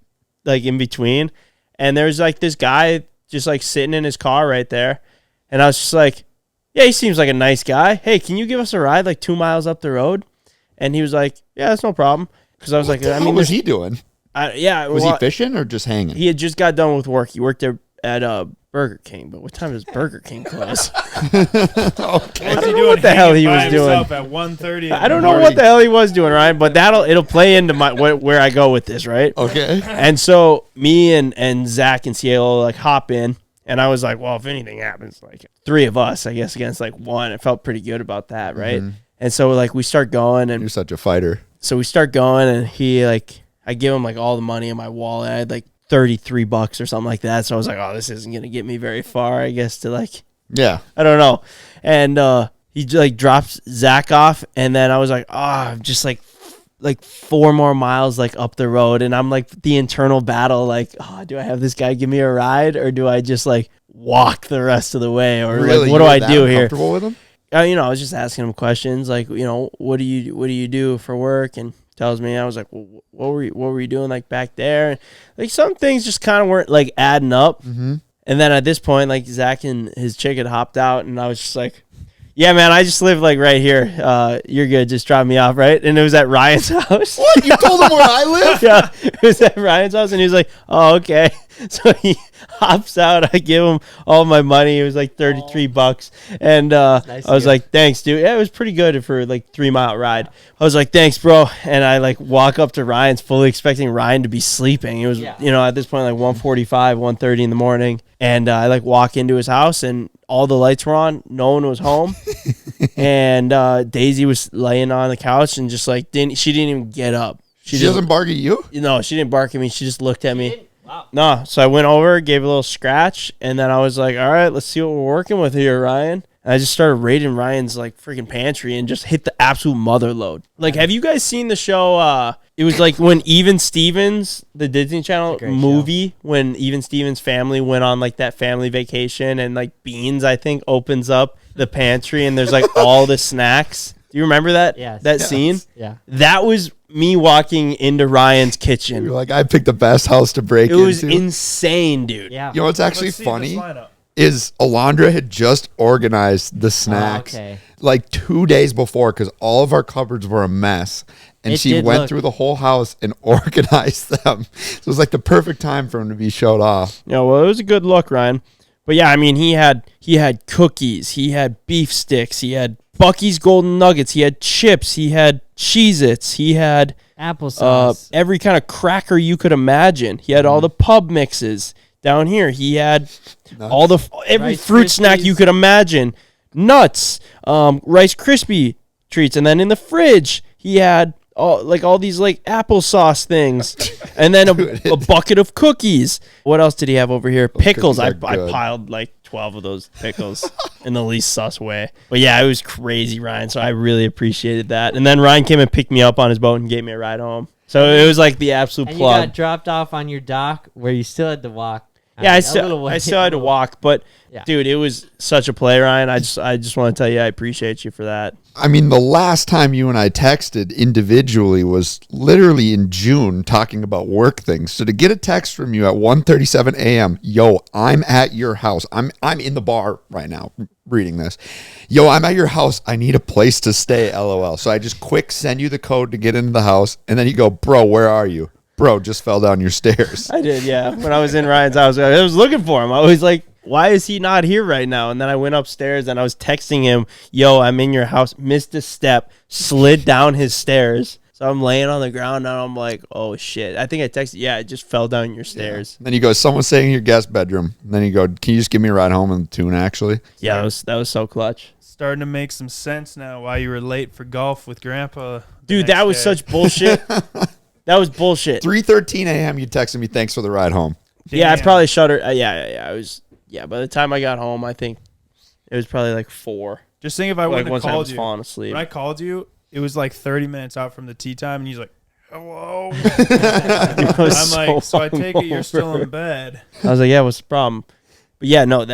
like in between. And there's like this guy just like sitting in his car right there. And I was just like, yeah, he seems like a nice guy. Hey, can you give us a ride like 2 miles up the road? And he was like, yeah, that's no problem. Because I was like, what was he doing? Was he fishing or just hanging? He had just got done with work. He worked there at Burger King. But what time does Burger King close? Okay. I don't know what the hell he was doing. At 1:30. I don't know what the hell he was doing, Ryan. But it'll play into my where I go with this, right? Okay. And so me and Zach and Cielo like hop in, and I was like, well, if anything happens, like 3 of us, I guess against like 1, it felt pretty good about that, right? Mm-hmm. And so like we start going, and you're such a fighter. So we start going, and he like, I give him like all the money in my wallet. I had like $33 or something like that. So I was like, oh, this isn't gonna get me very far, I guess, to like, yeah, I don't know. And he like drops Zach off, and then I was like, I'm just like 4 more miles like up the road, and I'm like the internal battle, like, do I have this guy give me a ride, or do I just like walk the rest of the way, or really? Like, what do I do here? Comfortable with him? I was just asking him questions like, what do you do for work? And tells me. I was like, well, what were you doing like back there? And, like some things just kind of weren't like adding up. Mm-hmm. And then at this point, like Zach and his chick had hopped out, and I was just like, yeah, man, I just live like right here. You're good. Just drop me off, right? And it was at Ryan's house. What? You told him where I live? Yeah, it was at Ryan's house, and he was like, oh, okay. So he hops out. I give him all my money. It was like $33. And nice I was like, thanks, dude. Yeah, it was pretty good for like 3-mile ride. I was like, thanks, bro. And I like walk up to Ryan's fully expecting Ryan to be sleeping. It was, at this point, like 1:45, 1:30 in the morning. And I like walk into his house, and all the lights were on. No one was home. And Daisy was laying on the couch and just like, she didn't even get up. She doesn't bark at you? No, she didn't bark at me. She just looked at me. Wow. No, so I went over, gave a little scratch, and then I was like, all right, let's see what we're working with here, Ryan. And I just started raiding Ryan's like freaking pantry and just hit the absolute mother load. Like, have you guys seen the show? It was like when Even Stevens, the Disney Channel movie, show. When Even Stevens' family went on like that family vacation, and like Beans, I think, opens up the pantry and there's like all the snacks. Do you remember that? Yes. That scene? Yeah. That was me walking into Ryan's kitchen. You're like, I picked the best house to break into. It was insane, dude. Yeah. You know what's actually funny is Alondra had just organized the snacks like 2 days before, because all of our cupboards were a mess. And she went through the whole house and organized them. So it was like the perfect time for him to be showed off. Yeah, well, it was a good look, Ryan. But yeah, I mean, he had cookies, he had beef sticks, he had Bucky's Golden Nuggets, he had chips, he had Cheez-Its, he had applesauce, every kind of cracker you could imagine. He had all the pub mixes. Down here, he had all every Rice fruit Krispies. Snack you could imagine. Nuts, Rice Krispie treats. And then in the fridge, he had all these like applesauce things, and then a bucket of cookies. What else did he have over here? Pickles. I piled like 12 of those pickles in the least sus way. But yeah, it was crazy, Ryan. So I really appreciated that. And then Ryan came and picked me up on his boat and gave me a ride home. So it was like the absolute and plug. You got dropped off on your dock where you still had to walk. Yeah, I still had to walk, but dude, it was such a play, Ryan. I just want to tell you I appreciate you for that. I mean, the last time you and I texted individually was literally in June talking about work things. So to get a text from you at 1:37 a.m., yo, I'm at your house. I'm in the bar right now reading this. Yo, I'm at your house. I need a place to stay, LOL. So I just quick send you the code to get into the house, and then you go, bro, where are you? Bro, just fell down your stairs. I did, yeah. When I was in Ryan's house, I was looking for him. I was like, why is he not here right now? And then I went upstairs and I was texting him, yo, I'm in your house. Missed a step, slid down his stairs. So I'm laying on the ground and I'm like, oh, shit. I think I texted, yeah, I just fell down your stairs. Yeah. Then you go, someone's staying in your guest bedroom. And then you go, can you just give me a ride home in the tune, actually? Yeah, that was so clutch. Starting to make some sense now why you were late for golf with Grandpa. Dude, that was such bullshit. That was bullshit. 3:13 a.m. You texted me, thanks for the ride home. Yeah, I probably shut her. I was. Yeah, by the time I got home, I think it was probably like 4. Just think if I wouldn't have called you. Falling asleep. When I called you, it was like 30 minutes out from the tee time, and he's like, hello. I'm like, so I take it you're still in bed. I was like, yeah, what's the problem? But yeah, no,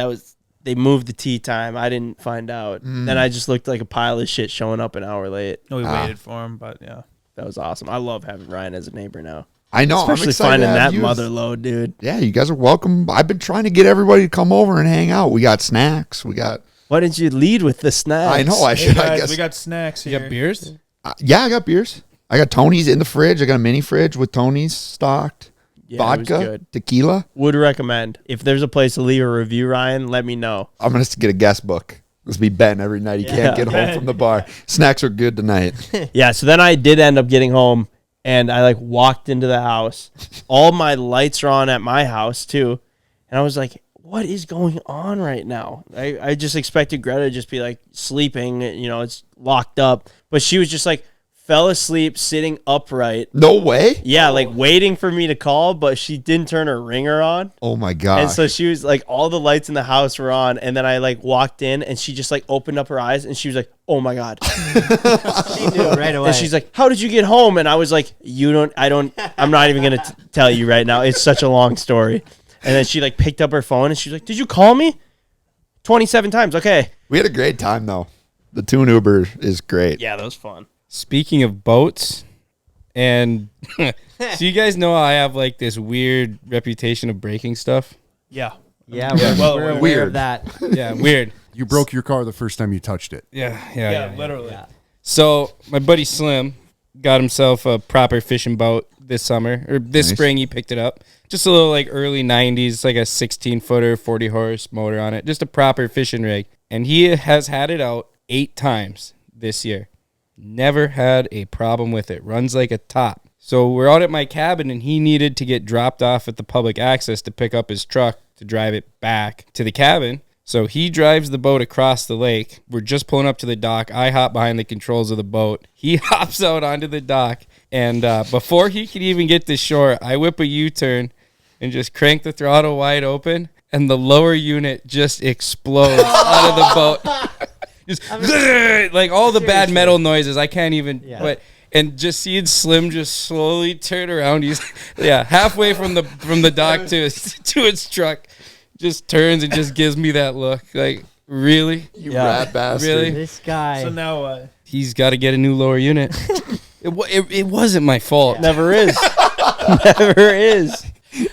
they moved the tee time. I didn't find out. Then I just looked like a pile of shit showing up an hour late. No, we waited for him, but yeah. That was awesome. I love having Ryan as a neighbor now. I know. Especially finding that mother load, dude. Yeah, you guys are welcome. I've been trying to get everybody to come over and hang out. We got snacks. Why didn't you lead with the snacks? I know. I should. Guys, I guess. We got snacks here. You got beers? Yeah, I got beers. I got Tony's in the fridge. I got a mini fridge with Tony's stocked. Yeah, vodka, tequila. Would recommend. If there's a place to leave a review, Ryan, let me know. I'm going to get a guest book. This be Ben every night. He can't get home from the bar. Snacks are good tonight. Yeah, so then I did end up getting home. And I like walked into the house. All my lights are on at my house too. And I was like, what is going on right now? I just expected Greta to just be like sleeping, it's locked up. But she was just like fell asleep sitting upright. No way? Yeah, like waiting for me to call, but she didn't turn her ringer on. Oh my God. And so she was like, all the lights in the house were on. And then I like walked in and she just like opened up her eyes and she was like, oh my God. She knew right away. And she's like, how did you get home? And I was like, I'm not even going to tell you right now. It's such a long story. And then she like picked up her phone and she's like, did you call me? 27 times. Okay. We had a great time though. The Tune Uber is great. Yeah, that was fun. Speaking of boats, and so you guys know I have like this weird reputation of breaking stuff. Yeah. Yeah, we're aware of that. Yeah, weird. You broke your car the first time you touched it. Yeah, literally. Yeah. So my buddy Slim got himself a proper fishing boat this summer, or this spring. He picked it up. Just a little like early 90s, like a 16-footer, 40-horse motor on it. Just a proper fishing rig. And he has had it out 8 times this year. Never had a problem with it. Runs like a top. So we're out at my cabin, and he needed to get dropped off at the public access to pick up his truck to drive it back to the cabin. So he drives the boat across the lake. We're just pulling up to the dock. I hop behind the controls of the boat. He hops out onto the dock. And before he can even get to shore, I whip a U-turn and just crank the throttle wide open. And the lower unit just explodes out of the boat. Just like all the bad metal noises. I can't even. Yeah. But and just seeing Slim just slowly turn around. He's halfway from the dock to his truck. Just turns and just gives me that look. Like, really? You rat bastard. Really? This guy. So now what? He's got to get a new lower unit. It wasn't my fault. Never is. Never is.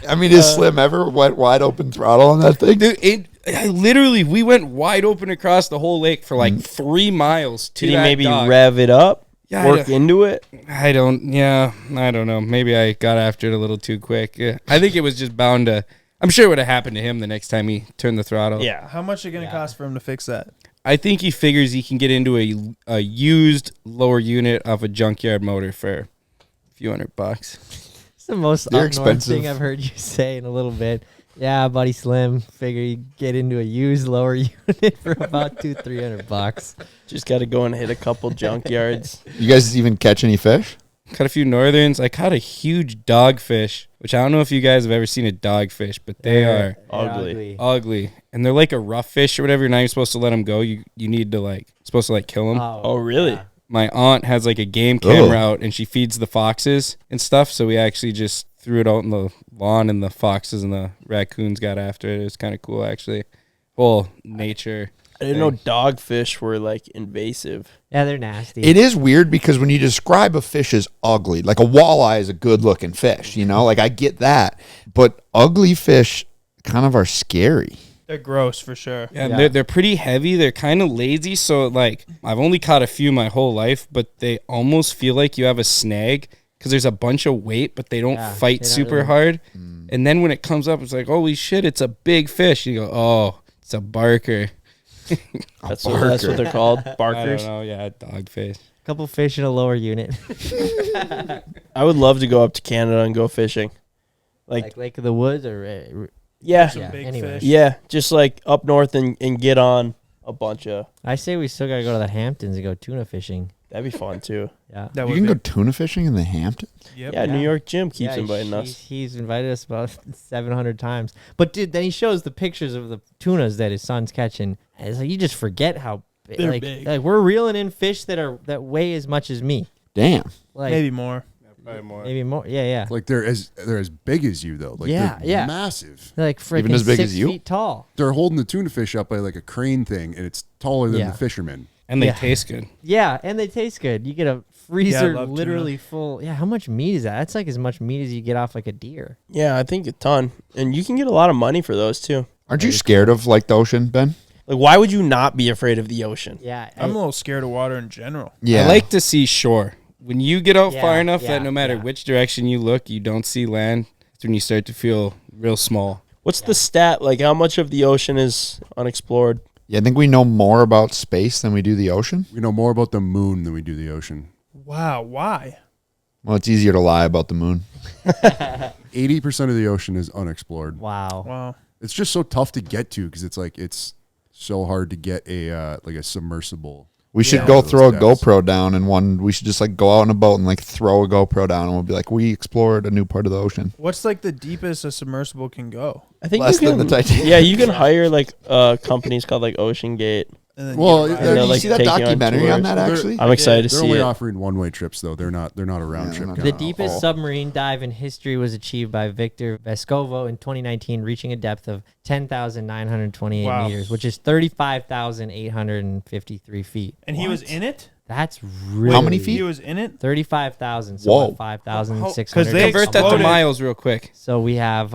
I mean, is Slim ever went wide open throttle on that thing? Dude, we went wide open across the whole lake for like 3 miles to Did he that maybe dock. rev it up? Yeah, work into it? I don't know. Maybe I got after it a little too quick. Yeah. I think it was just bound to. I'm sure it would have happened to him the next time he turned the throttle. Yeah. How much is it going to cost for him to fix that? I think he figures he can get into a used lower unit of a junkyard motor for a few $100. It's the most They're up north expensive. thing I've heard you say in a little bit. Yeah, buddy Slim, figure you get into a used lower unit for about $200-$300. Just got to go and hit a couple junkyards. You guys even catch any fish? Caught a few northerns. I caught a huge dogfish, which I don't know if you guys have ever seen a dogfish, but they are ugly. And they're like a rough fish or whatever. You're not even supposed to let them go. You need to supposed to kill them. Oh, really? Yeah. My aunt has like a game camera out, and she feeds the foxes and stuff. So we actually just threw it out in the lawn, and the foxes and the raccoons got after it. It was kind of cool, actually. Whole nature. I didn't know dogfish were invasive. Yeah, they're nasty. It is weird because when you describe a fish as ugly, like a walleye is a good looking fish, I get that. But ugly fish kind of are scary. They're gross for sure. Yeah. They're pretty heavy. They're kind of lazy. So I've only caught a few my whole life, but they almost feel like you have a snag because there's a bunch of weight, but they don't fight super hard. And then when it comes up, it's like, holy shit, it's a big fish. You go, oh, it's a barker. That's what they're called, barkers. I don't know, yeah, dogfish. A couple fish in a lower unit. I would love to go up to Canada and go fishing, like Lake of the Woods or Big fish. Yeah, just up north and get on a bunch of. I say we still gotta go to the Hamptons and go tuna fishing. That'd be fun too. Yeah, you can go tuna fishing in the Hamptons. Yep. Yeah, New York Jim keeps inviting us. He's invited us about 700 times. But dude, then he shows the pictures of the tunas that his son's catching. And it's you just forget how they're big. We're reeling in fish that weigh as much as me. Damn. Maybe more. Probably more. Maybe more. Yeah. They're as big as you though. They're massive. They're freaking even as big 6 as you. feet tall. They're holding the tuna fish up by a crane thing, and it's taller than the fishermen. And they taste good. Yeah, and they taste good. You get a freezer literally tuna. full. Yeah, how much meat is that? That's as much meat as you get off a deer. Yeah, I think a ton. And you can get a lot of money for those too. Aren't you scared of the ocean, Ben? Why would you not be afraid of the ocean? Yeah. I'm a little scared of water in general. Yeah. I like to see shore. When you get out far enough that no matter which direction you look, you don't see land, that's when you start to feel real small. What's the stat? How much of the ocean is unexplored? Yeah, I think we know more about space than we do the ocean. We know more about the moon than we do the ocean. Wow, why? Well, it's easier to lie about the moon. 80% of the ocean is unexplored. Wow. It's just so tough to get to because it's so hard to get a submersible. We should go throw a GoPro down and we should just go out in a boat and throw a GoPro down and we'll be we explored a new part of the ocean. What's the deepest a submersible can go? I think less than the Titanic. Yeah, you can hire companies called Ocean Gate. And then you see that documentary on that actually? I'm excited to see it. They're only offering one-way trips though. They're not a round trip. The deepest submarine dive in history was achieved by Victor Vescovo in 2019, reaching a depth of 10,928 meters, which is 35,853 feet. And he was in it? That's really... How many feet? He was in it? 35,000. So Whoa. 5,600. Because they convert that to miles real quick. So we have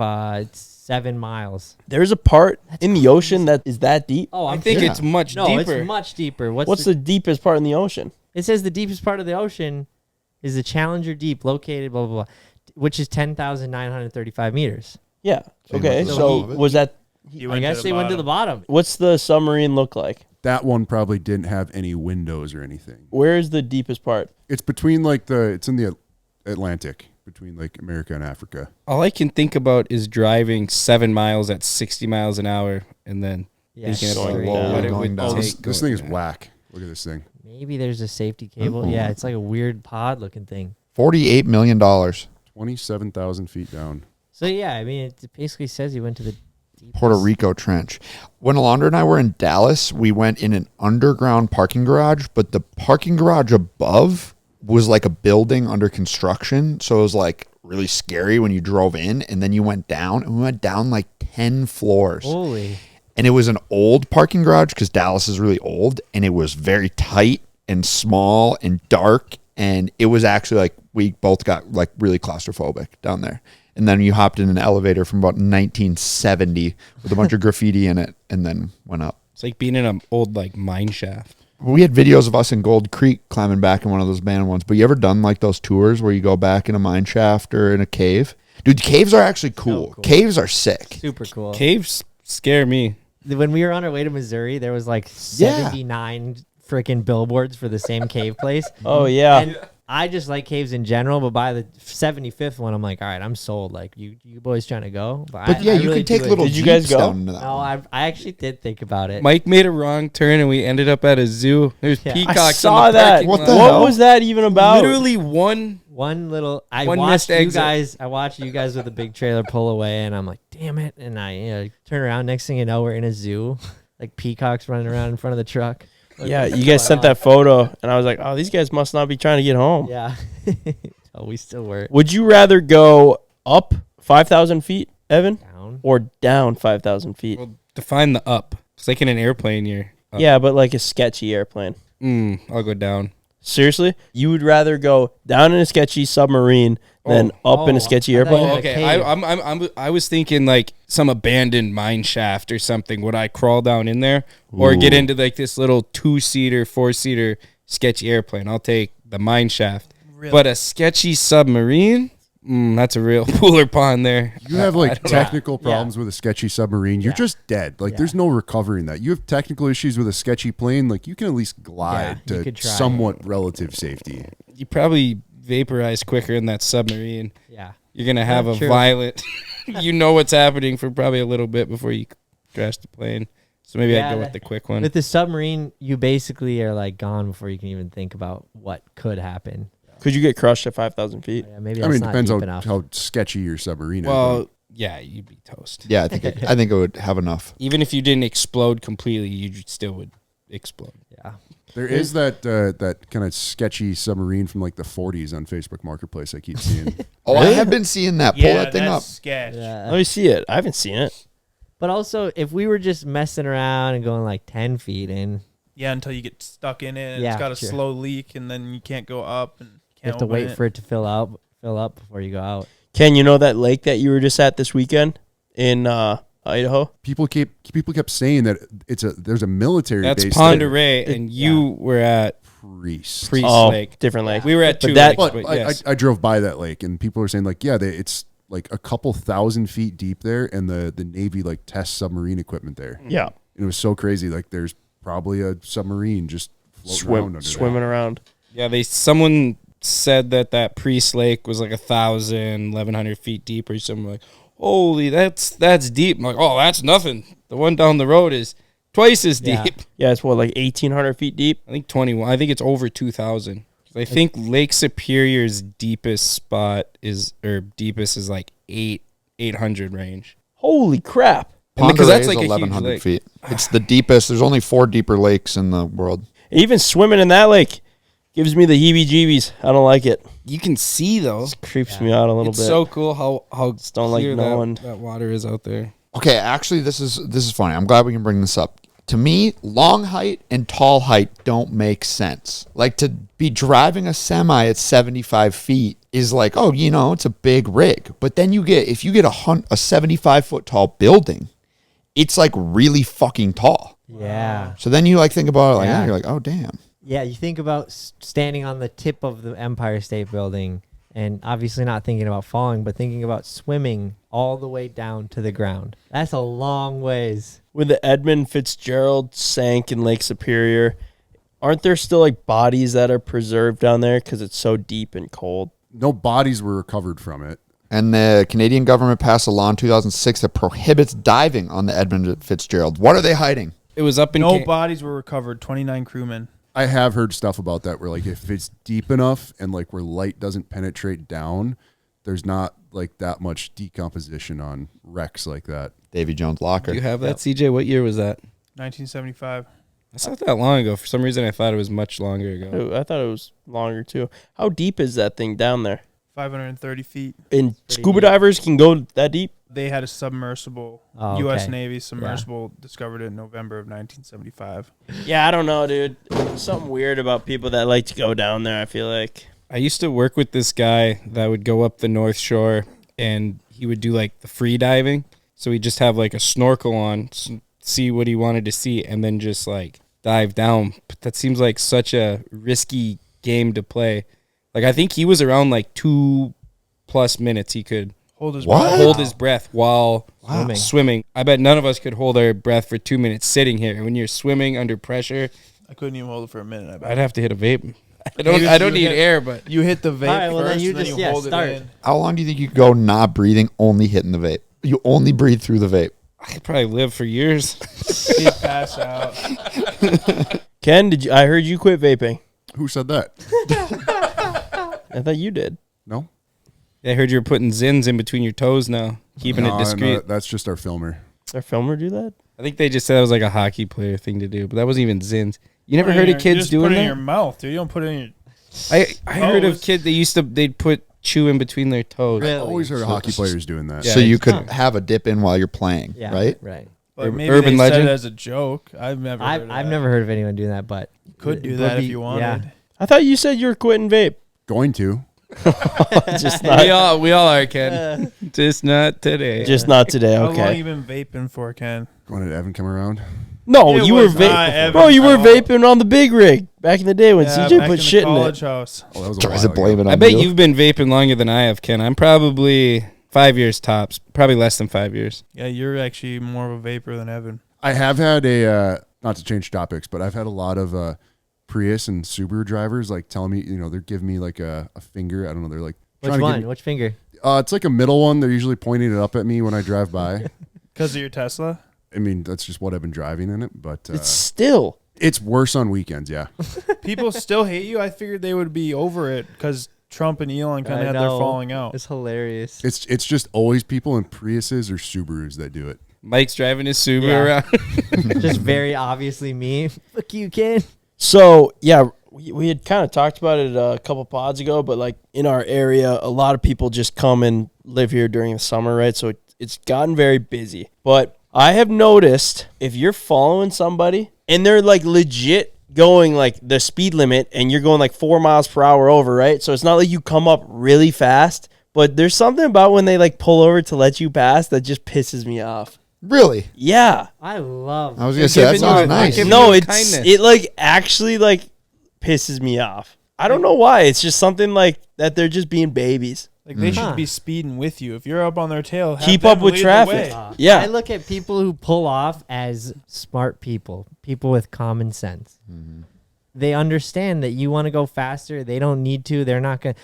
7 miles. There's a part in the ocean that is that deep. Oh, I think it's much deeper. No, it's much deeper. What's the deepest part in the ocean? It says the deepest part of the ocean is the Challenger Deep, located blah blah blah, which is 10,935 meters. Yeah. Okay. So was that? I guess they went to the bottom. What's the submarine look like? That one probably didn't have any windows or anything. Where is the deepest part? It's between it's in the Atlantic, between America and Africa. All I can think about is driving 7 miles at 60 miles an hour and then thinking about what it would take. This thing is whack. Look at this thing. Maybe there's a safety cable. Yeah, it's like a weird pod looking thing. $48 million. 27,000 feet down. So yeah, I mean, it basically says he went to the deepest. Puerto Rico Trench. When Alondra and I were in Dallas, we went in an underground parking garage, but the parking garage above was like a building under construction. So it was really scary when you drove in, and then you went down, and we went down 10 floors. Holy. And it was an old parking garage because Dallas is really old, and it was very tight and small and dark. And it was actually we both got really claustrophobic down there. And then you hopped in an elevator from about 1970 with a bunch of graffiti in it and then went up. It's like being in an old mine shaft. We had videos of us in Gold Creek climbing back in one of those abandoned ones. But you ever done those tours where you go back in a mine shaft or in a cave? Dude, caves are actually cool. Caves are sick. Super cool. Caves scare me. When we were on our way to Missouri, there was 79 freaking billboards for the same cave place. Oh, yeah. And I just like caves in general, but by the 75th one, I'm like, all right, I'm sold. Like, you boys trying to go? But yeah, you can take little. Did you guys go? Down into that No, one. I actually did think about it. Mike made a wrong turn and we ended up at a zoo. There's peacocks. I saw in the that. parking What lot. was that even about? Literally one little. I One watched missed you exit. guys. I watched you guys with a big trailer pull away, and I'm like, damn it! And I turn around. Next thing you know, we're in a zoo, like peacocks running around in front of the truck. Like, Yeah, what's you guys going sent on? that photo, and I was like, oh, these guys must not be trying to get home. Yeah. Oh, we still were Would you rather go up 5,000 feet, Evan, down. or down 5,000 feet? Well, define the up. It's like in an airplane, you're up. Yeah, but like a sketchy airplane. I'll go down. Seriously? You would rather go down in a sketchy submarine than up in a sketchy I thought airplane? you Oh, had a okay. cave. I was thinking like some abandoned mine shaft or something. Would I crawl down in there or get into like this little 2-seater, 4-seater sketchy airplane? I'll take the mine shaft. Really? But a sketchy submarine, that's a real pool or pond there. You have I like don't know. technical problems with a sketchy submarine. You're just dead. Like there's no recovering that. You have technical issues with a sketchy plane. Like you can at least glide Yeah, you to could try. somewhat relative safety. You probably vaporize quicker in that submarine. Yeah. You're gonna have a True. violent. You know what's happening for probably a little bit before you crash the plane. So maybe Yeah, I'd go with the quick one. With the submarine, you basically are like gone before you can even think about what could happen. Could you get crushed at 5,000 feet? Yeah, maybe I that's mean, it not depends deep on enough. how sketchy your submarine is. Well, yeah, you'd be toast. Yeah, I think it would have enough. Even if you didn't explode completely, you still would explode. Yeah. There is that kind of sketchy submarine from like the 40s on Facebook Marketplace I keep seeing. Oh, I have been seeing that. Pull Yeah, that thing that's up. sketch. Let me see it. I haven't seen it. But also, if we were just messing around and going like 10 feet in, Yeah, until you get stuck in it. And Yeah, it's got a sure. slow leak, and then you can't go up, and you can't have to open wait for it to fill up before you go out. Ken, you know that lake that you were just at this weekend in Idaho? People kept saying that there's a military That's base Pend there. Oreille, and you were at Priest. Priest Oh, Lake. different lake. We were at But two that- lakes, But but yes. I drove by that lake, and people were saying like, yeah, it's like a couple thousand feet deep there, and the Navy like tests submarine equipment there. Yeah. And it was so crazy. Like there's probably a submarine just floating around under Swimming around. Yeah, someone said that Priest Lake was like 1,100 feet deep or something. Like, holy, that's deep. I'm like, oh, that's nothing. The one down the road is twice as Yeah. deep. Yeah, it's what, like 1,800 feet deep? I think 21. I think it's over 2,000. I think Lake Superior's deepest is like 800 range. Holy crap. And Pend because Oreille that's is like a huge 1,100 lake. feet. It's the deepest. There's only 4 deeper lakes in the world. Even swimming in that lake gives me the heebie-jeebies. I don't like it. You can see though. Creeps me out a little It's bit. so cool how Just don't like clear knowing. that water is out there. Okay, actually, this is funny. I'm glad we can bring this up. To me, long height and tall height don't make sense. Like to be driving a semi at 75 feet is like, oh, it's a big rig. But then if you get a 75-foot tall building, it's like really fucking tall. Yeah. So then you like think about it like, Yeah. you're like, oh damn. Yeah, you think about standing on the tip of the Empire State Building and obviously not thinking about falling, but thinking about swimming all the way down to the ground. That's a long ways. When the Edmund Fitzgerald sank in Lake Superior, aren't there still like bodies that are preserved down there because it's so deep and cold? No bodies were recovered from it. And the Canadian government passed a law in 2006 that prohibits diving on the Edmund Fitzgerald. What are they hiding? It was up in No bodies were recovered. 29 crewmen. I have heard stuff about that where like if it's deep enough and like where light doesn't penetrate down, there's not like that much decomposition on wrecks like that. Davy Jones locker. Do you have that, CJ? What year was that? 1975. That's not that long ago. For some reason, I thought it was much longer ago. Oh, I thought it was longer too. How deep is that thing down there? 530 feet. And Pretty scuba deep. divers can go that deep? They had a submersible. Oh, U.S. okay. Navy submersible discovered it in November of 1975. Yeah, I don't know, dude. There's something weird about people that like to go down there, I feel like. I used to work with this guy that would go up the North Shore, and he would do like the free diving. So he'd just have like a snorkel on, see what he wanted to see, and then just like dive down. But that seems like such a risky game to play. Like I think he was around like 2+ minutes he could Hold his What? breath. hold his breath while Swimming. swimming. I bet none of us could hold our breath for 2 minutes sitting here. When you're swimming under pressure, I couldn't even hold it for a minute. I bet. I'd have to hit a vape. I don't need air, but you hit the vape right, well, first, then you and then just you hold start. it in. How long do you think you could go not breathing, only hitting the vape? You only breathe through the vape. I could probably live for years. He'd pass out. Ken, I heard you quit vaping. Who said that? I thought you did. No. I heard you're putting Zins in between your toes now, keeping it discreet. No, that's just our filmer. Our filmer do that? I think they just said that was like a hockey player thing to do, but that wasn't even Zins. You never heard of kids doing put it that? in your mouth, dude. You don't put it in your... I heard of kids, they'd put chew in between their toes. Really? I always heard of hockey players doing that. Yeah. So you could have a dip in while you're playing, right? Right. But maybe Urban they legend? said it as a joke. I've never heard of anyone doing that, but You could do it that would if be- you wanted. yeah. I thought you said you were quitting vape. Going to. Just not. We all are, Ken. Just not today. Just not today. How long Okay. you been vaping for, Ken? Going to Evan come around. No, It you were was not vaping. Evan Bro, you were at all. vaping on the big rig back in the day when Yeah, CJ back put in shit the in college it. house. Oh, that was a Tries while to ago. blame it on I bet you. you've been vaping longer than I have, Ken. I'm probably 5 years tops. Probably less than 5 years. Yeah, you're actually more of a vapor than Evan. I have had not to change topics, but I've had a lot of Prius and Subaru drivers like telling me, they're giving me like a finger. I don't know. They're like, Which one? Which finger? It's like a middle one. They're usually pointing it up at me when I drive by. Because of your Tesla? I mean, that's just what I've been driving in it, but It's worse on weekends. Yeah. People still hate you? I figured they would be over it because Trump and Elon kind of had their falling out. It's hilarious. It's just always people in Priuses or Subarus that do it. Mike's driving his Subaru Yeah. around. Just very obviously me. Fuck you, Ken. So, yeah, we had kind of talked about it a couple pods ago, but like in our area, a lot of people just come and live here during the summer, right? So it's gotten very busy. But I have noticed if you're following somebody and they're like legit going like the speed limit and you're going like 4 miles per hour over, right? So it's not like you come up really fast, but there's something about when they like pull over to let you pass that just pisses me off. Really? Yeah. I love. I was going to say, that sounds nice. No, kindness. it like actually like pisses me off. I don't know why. It's just something like that they're just being babies. Like they should be speeding with you. If you're up on their tail, have Keep them up with lead the traffic. way. Yeah. I look at people who pull off as smart people with common sense. They understand that you want to go faster. They don't need to. They're not going to.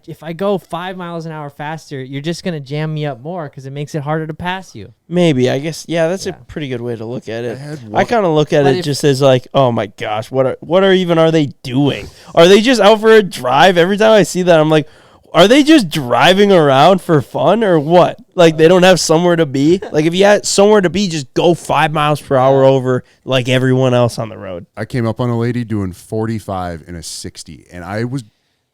If I go 5 miles an hour faster, you're just going to jam me up more because it makes it harder to pass you. Maybe. I guess. Yeah, that's Yeah. a pretty good way to look at it. had I kind of look at But it if- just as like, oh my gosh, what are they doing? Are they just out for a drive? Every time I see that, I'm like, are they just driving around for fun or what? Like they don't have somewhere to be? Like if you had somewhere to be, just go 5 miles per hour over like everyone else on the road. I came up on a lady doing 45 in a 60, and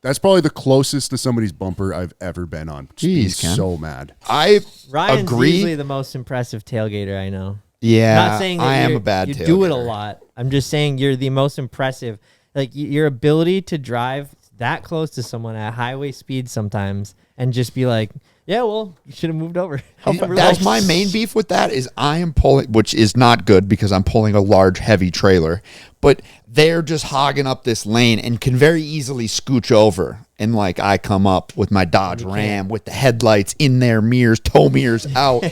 that's probably the closest to somebody's bumper I've ever been on. Just being Jeez, Ken. so mad. I Ryan's agree. usually the most impressive tailgater I know. Yeah, Not saying that I am you're- a bad you do it a tailgater. lot. I'm just saying you're the most impressive. Like your ability to drive that close to someone at highway speed sometimes and just be like, yeah, well, you should have moved over. That's my main beef with that is I am pulling, which is not good because I'm pulling a large, heavy trailer, but they're just hogging up this lane and can very easily scooch over. And like I come up with my Dodge Ram with the headlights in their mirrors, tow mirrors out,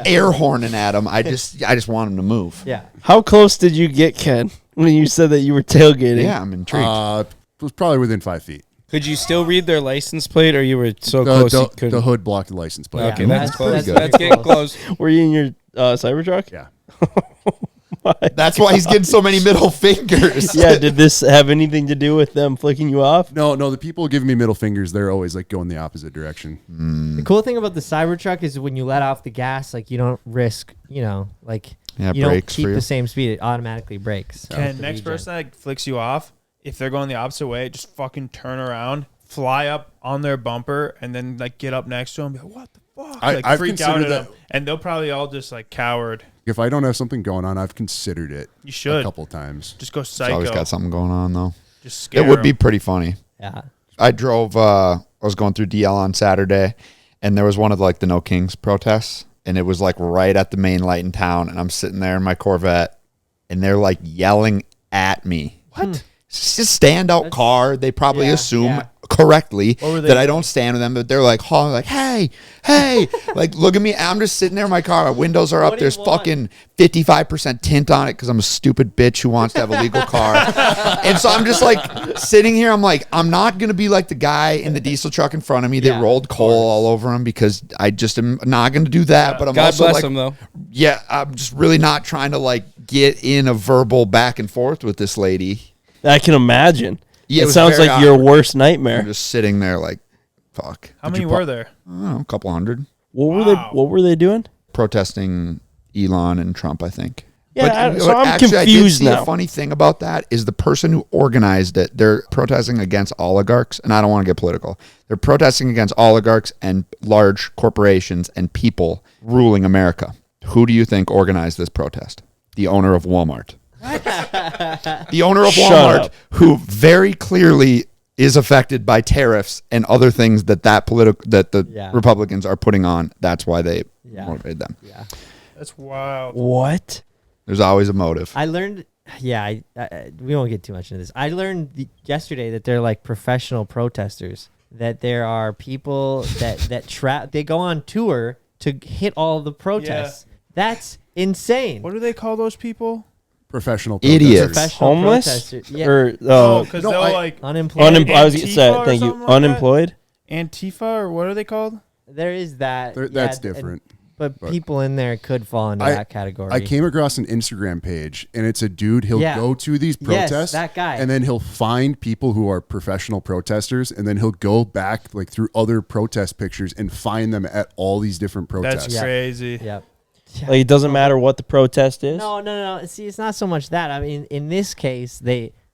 air horning at them. I just want them to move. Yeah. How close did you get, Ken, when you said that you were tailgating? Yeah, I'm intrigued. It was probably within 5 feet. Could you still read their license plate, or you were so close you The couldn't? hood blocked the license plate. Okay, Yeah, that's close. that's That's getting close. close. Were you in your Cybertruck? Yeah. That's why he's getting so many middle fingers. Yeah, did this have anything to do with them flicking you off? No, the people giving me middle fingers, they're always like going the opposite direction. The cool thing about the Cybertruck is when you let off the gas, like you don't risk, like Yeah, you don't brakes keep for you. the same speed. It automatically brakes. And The next regen. person that flicks you off, if they're going the opposite way, just fucking turn around, fly up on their bumper, and then like get up next to them and be like, what the fuck? I've freak out considered at that. them. And they'll probably all just like coward. If I don't have something going on, I've considered it You should. a couple times. Just go He's always psycho. got something going on though. Just scare It would be 'em. pretty funny. Yeah. I drove, I was going through DL on Saturday, and there was one of like the No Kings protests, and it was like right at the main light in town, and I'm sitting there in my Corvette, and they're like yelling at me. What? It's just a standout car. They probably assume correctly that I don't stand with them, but they're like hollering like, hey, like look at me. I'm just sitting there in my car. My windows are up. There's fucking 55% tint on it because I'm a stupid bitch who wants to have a legal car. And so I'm just like sitting here. I'm like, I'm not going to be like the guy in the diesel truck in front of me that rolled coal all over him, because I just am not going to do that. But I'm God also bless like, him, though. Yeah, I'm just really not trying to like get in a verbal back and forth with this lady. I can imagine. Yeah, it sounds like your worst nightmare. I'm just sitting there like, fuck. How many were there? I don't know, a couple hundred. What were they doing? Protesting Elon and Trump, I think. Yeah, but I'm actually, confused now. The funny thing about that is the person who organized it, they're protesting against oligarchs, and I don't want to get political. They're protesting against oligarchs and large corporations and people ruling America. Who do you think organized this protest? The owner of Walmart. The owner of Walmart, who very clearly is affected by tariffs and other things that the Republicans are putting on. That's why they motivated them. Yeah, that's wild. What? There's always a motive. I learned. Yeah, we won't get too much into this. I learned yesterday that they're like professional protesters. That there are people that they go on tour to hit all the protests. Yeah. That's insane. What do they call those people? Professional idiots. Professional homeless? Yeah. Or because they'll like unemployed. I was going to say, thank you. Unemployed? Antifa, or what are they called? There is that. That's different. But people in there could fall into that category. I came across an Instagram page, and it's a dude. He'll go to these protests, that guy, and then he'll find people who are professional protesters, and then he'll go back like through other protest pictures and find them at all these different protests. That's crazy. Yep. Like, it doesn't matter what the protest is? No. See, it's not so much that. I mean, in this case,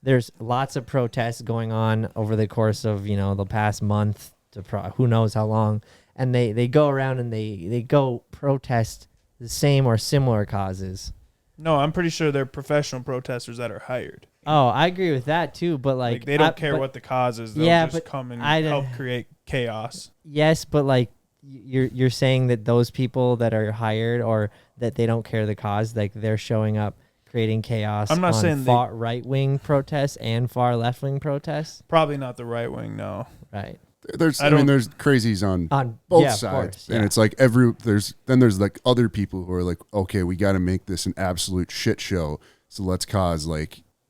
there's lots of protests going on over the course of, the past month to who knows how long. And they go around and they go protest the same or similar causes. No, I'm pretty sure they're professional protesters that are hired. Oh, I agree with that too. But like they don't care what the cause is. They'll just come and help create chaos. Yes, but like you're saying that those people that are hired or that they don't care the cause, like they're showing up creating chaos. I'm not saying far right wing protests and far left wing protests. Probably not the right wing. No. Right. There's crazies on both sides, and it's like there's like other people who are like, okay, we got to make this an absolute shit show, so let's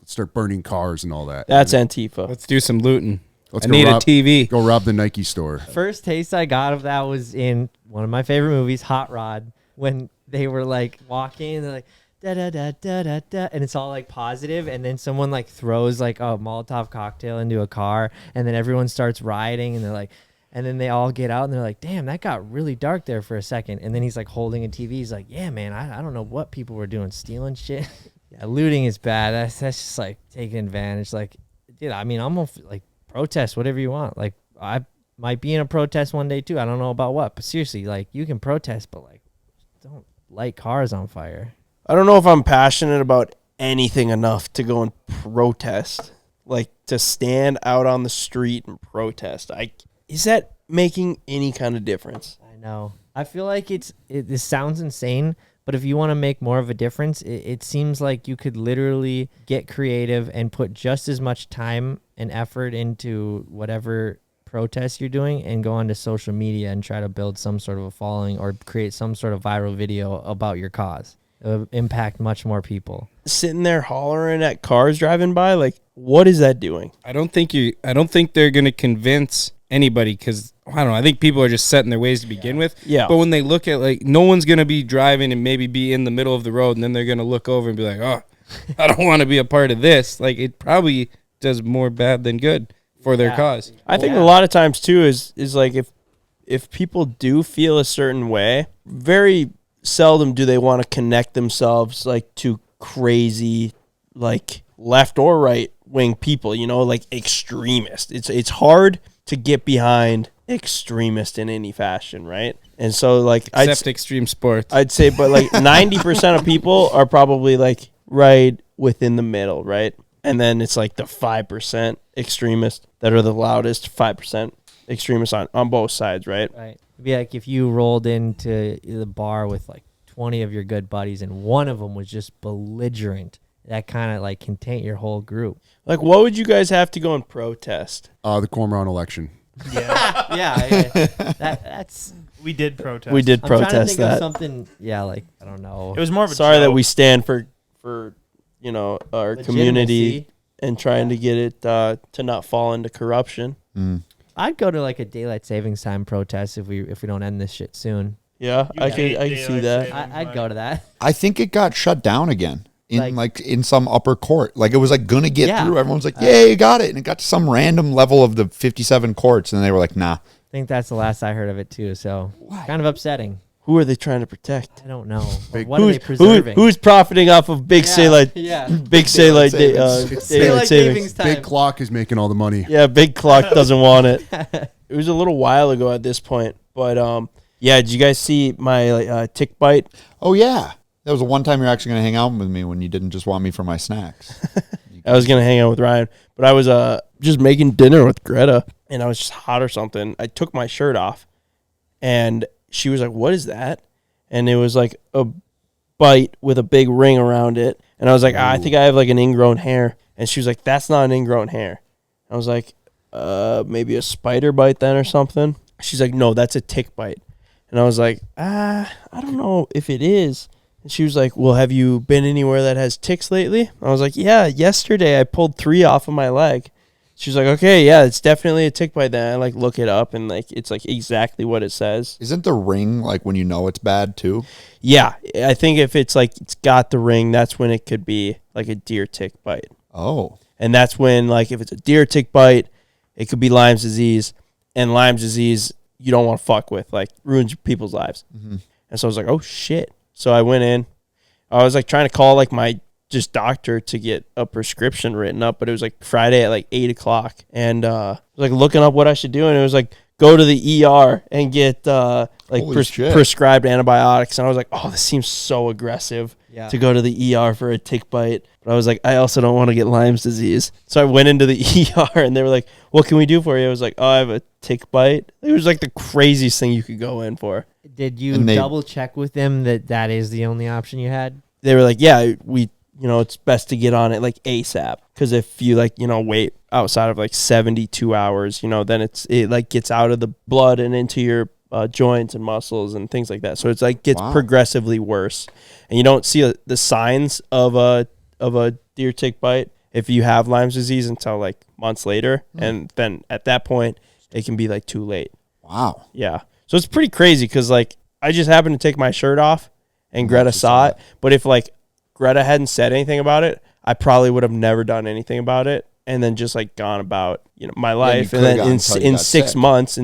start burning cars and all that. That's Antifa. Let's do some looting. I need a TV. Go rob the Nike store. First taste I got of that was in one of my favorite movies, Hot Rod, when they were like walking and they're like da da da da da da, and it's all like positive, and then someone like throws like a Molotov cocktail into a car, and then everyone starts rioting, and they're like, and then they all get out and they're like, damn, that got really dark there for a second, and then he's like holding a TV, he's like, yeah, man, I don't know what people were doing, stealing shit. Yeah, looting is bad. That's just like taking advantage. Like, dude, I mean, I'm gonna like protest whatever you want. Like, I might be in a protest one day too. I don't know about what, but seriously, like, you can protest, but like, don't light cars on fire. I don't know if I'm passionate about anything enough to go and protest, like to stand out on the street and protest. Is that making any kind of difference? I know. I feel like this sounds insane, but if you want to make more of a difference, it seems like you could literally get creative and put just as much time and effort into whatever protest you're doing and go onto social media and try to build some sort of a following or create some sort of viral video about your cause. Impact much more people. Sitting there hollering at cars driving by, like, what is that doing? I don't think they're going to convince anybody, because I don't know, I think people are just set in their ways to begin with. Yeah. But when they look at, like, no one's going to be driving and maybe be in the middle of the road, and then they're going to look over and be like, oh, I don't want to be a part of this. Like, it probably does more bad than good for their cause. I think a lot of times too is like if people do feel a certain way, very seldom do they want to connect themselves like to crazy like left or right wing people, like extremists. It's hard to get behind extremist in any fashion, right? And so like except extreme sports. I'd say, but like 90% of people are probably like right within the middle, right? And then it's like the 5% extremists that are the loudest, 5% extremists on both sides, right? Right. It'd be like if you rolled into the bar with like 20 of your good buddies and one of them was just belligerent. that kind of like can taint your whole group. Like, what would you guys have to go and protest? The Cormorant election. Yeah. That's. We did protest. We did I'm trying to protest think that. of something. Yeah, like I don't know. It was more of a Sorry that joke. we stand for our community Legitimacy. and trying to get it to not fall into corruption. I'd go to like a daylight savings time protest if we don't end this shit soon. Yeah, I hate could see daylight that. savings. I'd go to that. I think it got shut down again in Like- in some upper court. Like it was like gonna get Yeah. through. Everyone's like, "Yeah, you got it," and it got to some random level of the 57 courts, and they were like, "Nah." I think that's the last I heard of it too. So kind of upsetting. Who are they trying to protect? I don't know. Big- What are they Who's preserving? who's profiting off of big daylight? Yeah. Big daylight savings. daylight Daylight savings. time. Big clock is making all the money. Yeah, big clock doesn't want it. It was a little while ago at this point, but yeah. Did you guys see my tick bite? Oh yeah, that was the one time you're actually gonna hang out with me when you didn't just want me for my snacks. I was gonna hang out with Ryan, but I was just making dinner with Greta, and I was just hot or something. I took my shirt off, and she was like, "What is that?" And it was like a bite with a big ring around it, and I was like, "I think I have like an ingrown hair," and she was like, "That's not an ingrown hair." I was like, maybe a spider bite then or something." She's like, "No, that's a tick bite," and I was like, I don't know if it is. And she was like, "Well, have you been anywhere that has ticks lately?" I was like, "Yeah, yesterday I pulled 3 off of my leg." She was like, "Okay, yeah, it's definitely a tick bite." Then I like look it up, and like it's like exactly what it says. Isn't the ring like when you know it's bad too? Yeah, I think if it's like it's got the ring, that's when it could be like a deer tick bite. Oh, And that's when like if it's a deer tick bite, it could be Lyme's disease, and Lyme's disease you don't want to fuck with, like ruins people's lives. And so I was like, "Oh shit." So I went in. I was like trying to call like my just doctor to get a prescription written up, but it was like Friday at like 8:00, and I was like looking up what I should do, and it was like go to the ER and get like Holy shit. prescribed antibiotics. And I was like, "Oh, this seems so aggressive to go to the ER for a tick bite." But I was like, I also don't want to get Lyme's disease. So I went into the ER, and they were like, "What can we do for you?" I was like, "Oh, I have a tick bite." It was like the craziest thing you could go in for. Did you And they- double check with them that is the only option you had? They were like, "Yeah, it's best to get on it like ASAP, because if you like, wait outside of like 72 hours, then it like gets out of the blood and into your joints and muscles and things like that. So it's like gets progressively worse, and you don't see the signs of a deer tick bite if you have Lyme's disease until like months later, and then at that point it can be like too late." wow. Yeah, so it's pretty crazy because like I just happened to take my shirt off, and Greta saw it, but if like Greta hadn't said anything about it, I probably would have never done anything about it, and then just like gone about my life. And then in 6 months,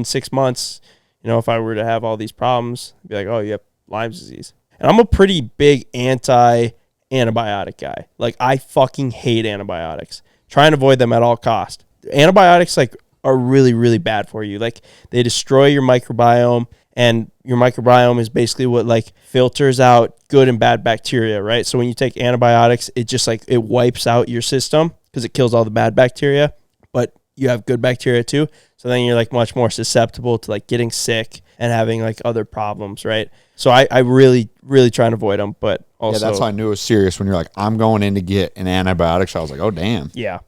if I were to have all these problems, I'd be like, "Oh, you have Lyme's disease." And I'm a pretty big anti-antibiotic guy. Like I fucking hate antibiotics. Try and avoid them at all cost. Antibiotics like are really, really bad for you. Like they destroy your microbiome. And your microbiome is basically what like filters out good and bad bacteria, right? So when you take antibiotics, it just like it wipes out your system because it kills all the bad bacteria, but you have good bacteria too. So then you're like much more susceptible to like getting sick and having like other problems, right? So I really, really try and avoid them, but also Yeah, that's how I knew it was serious when you're like, "I'm going in to get an antibiotic." So I was like, "Oh damn." yeah,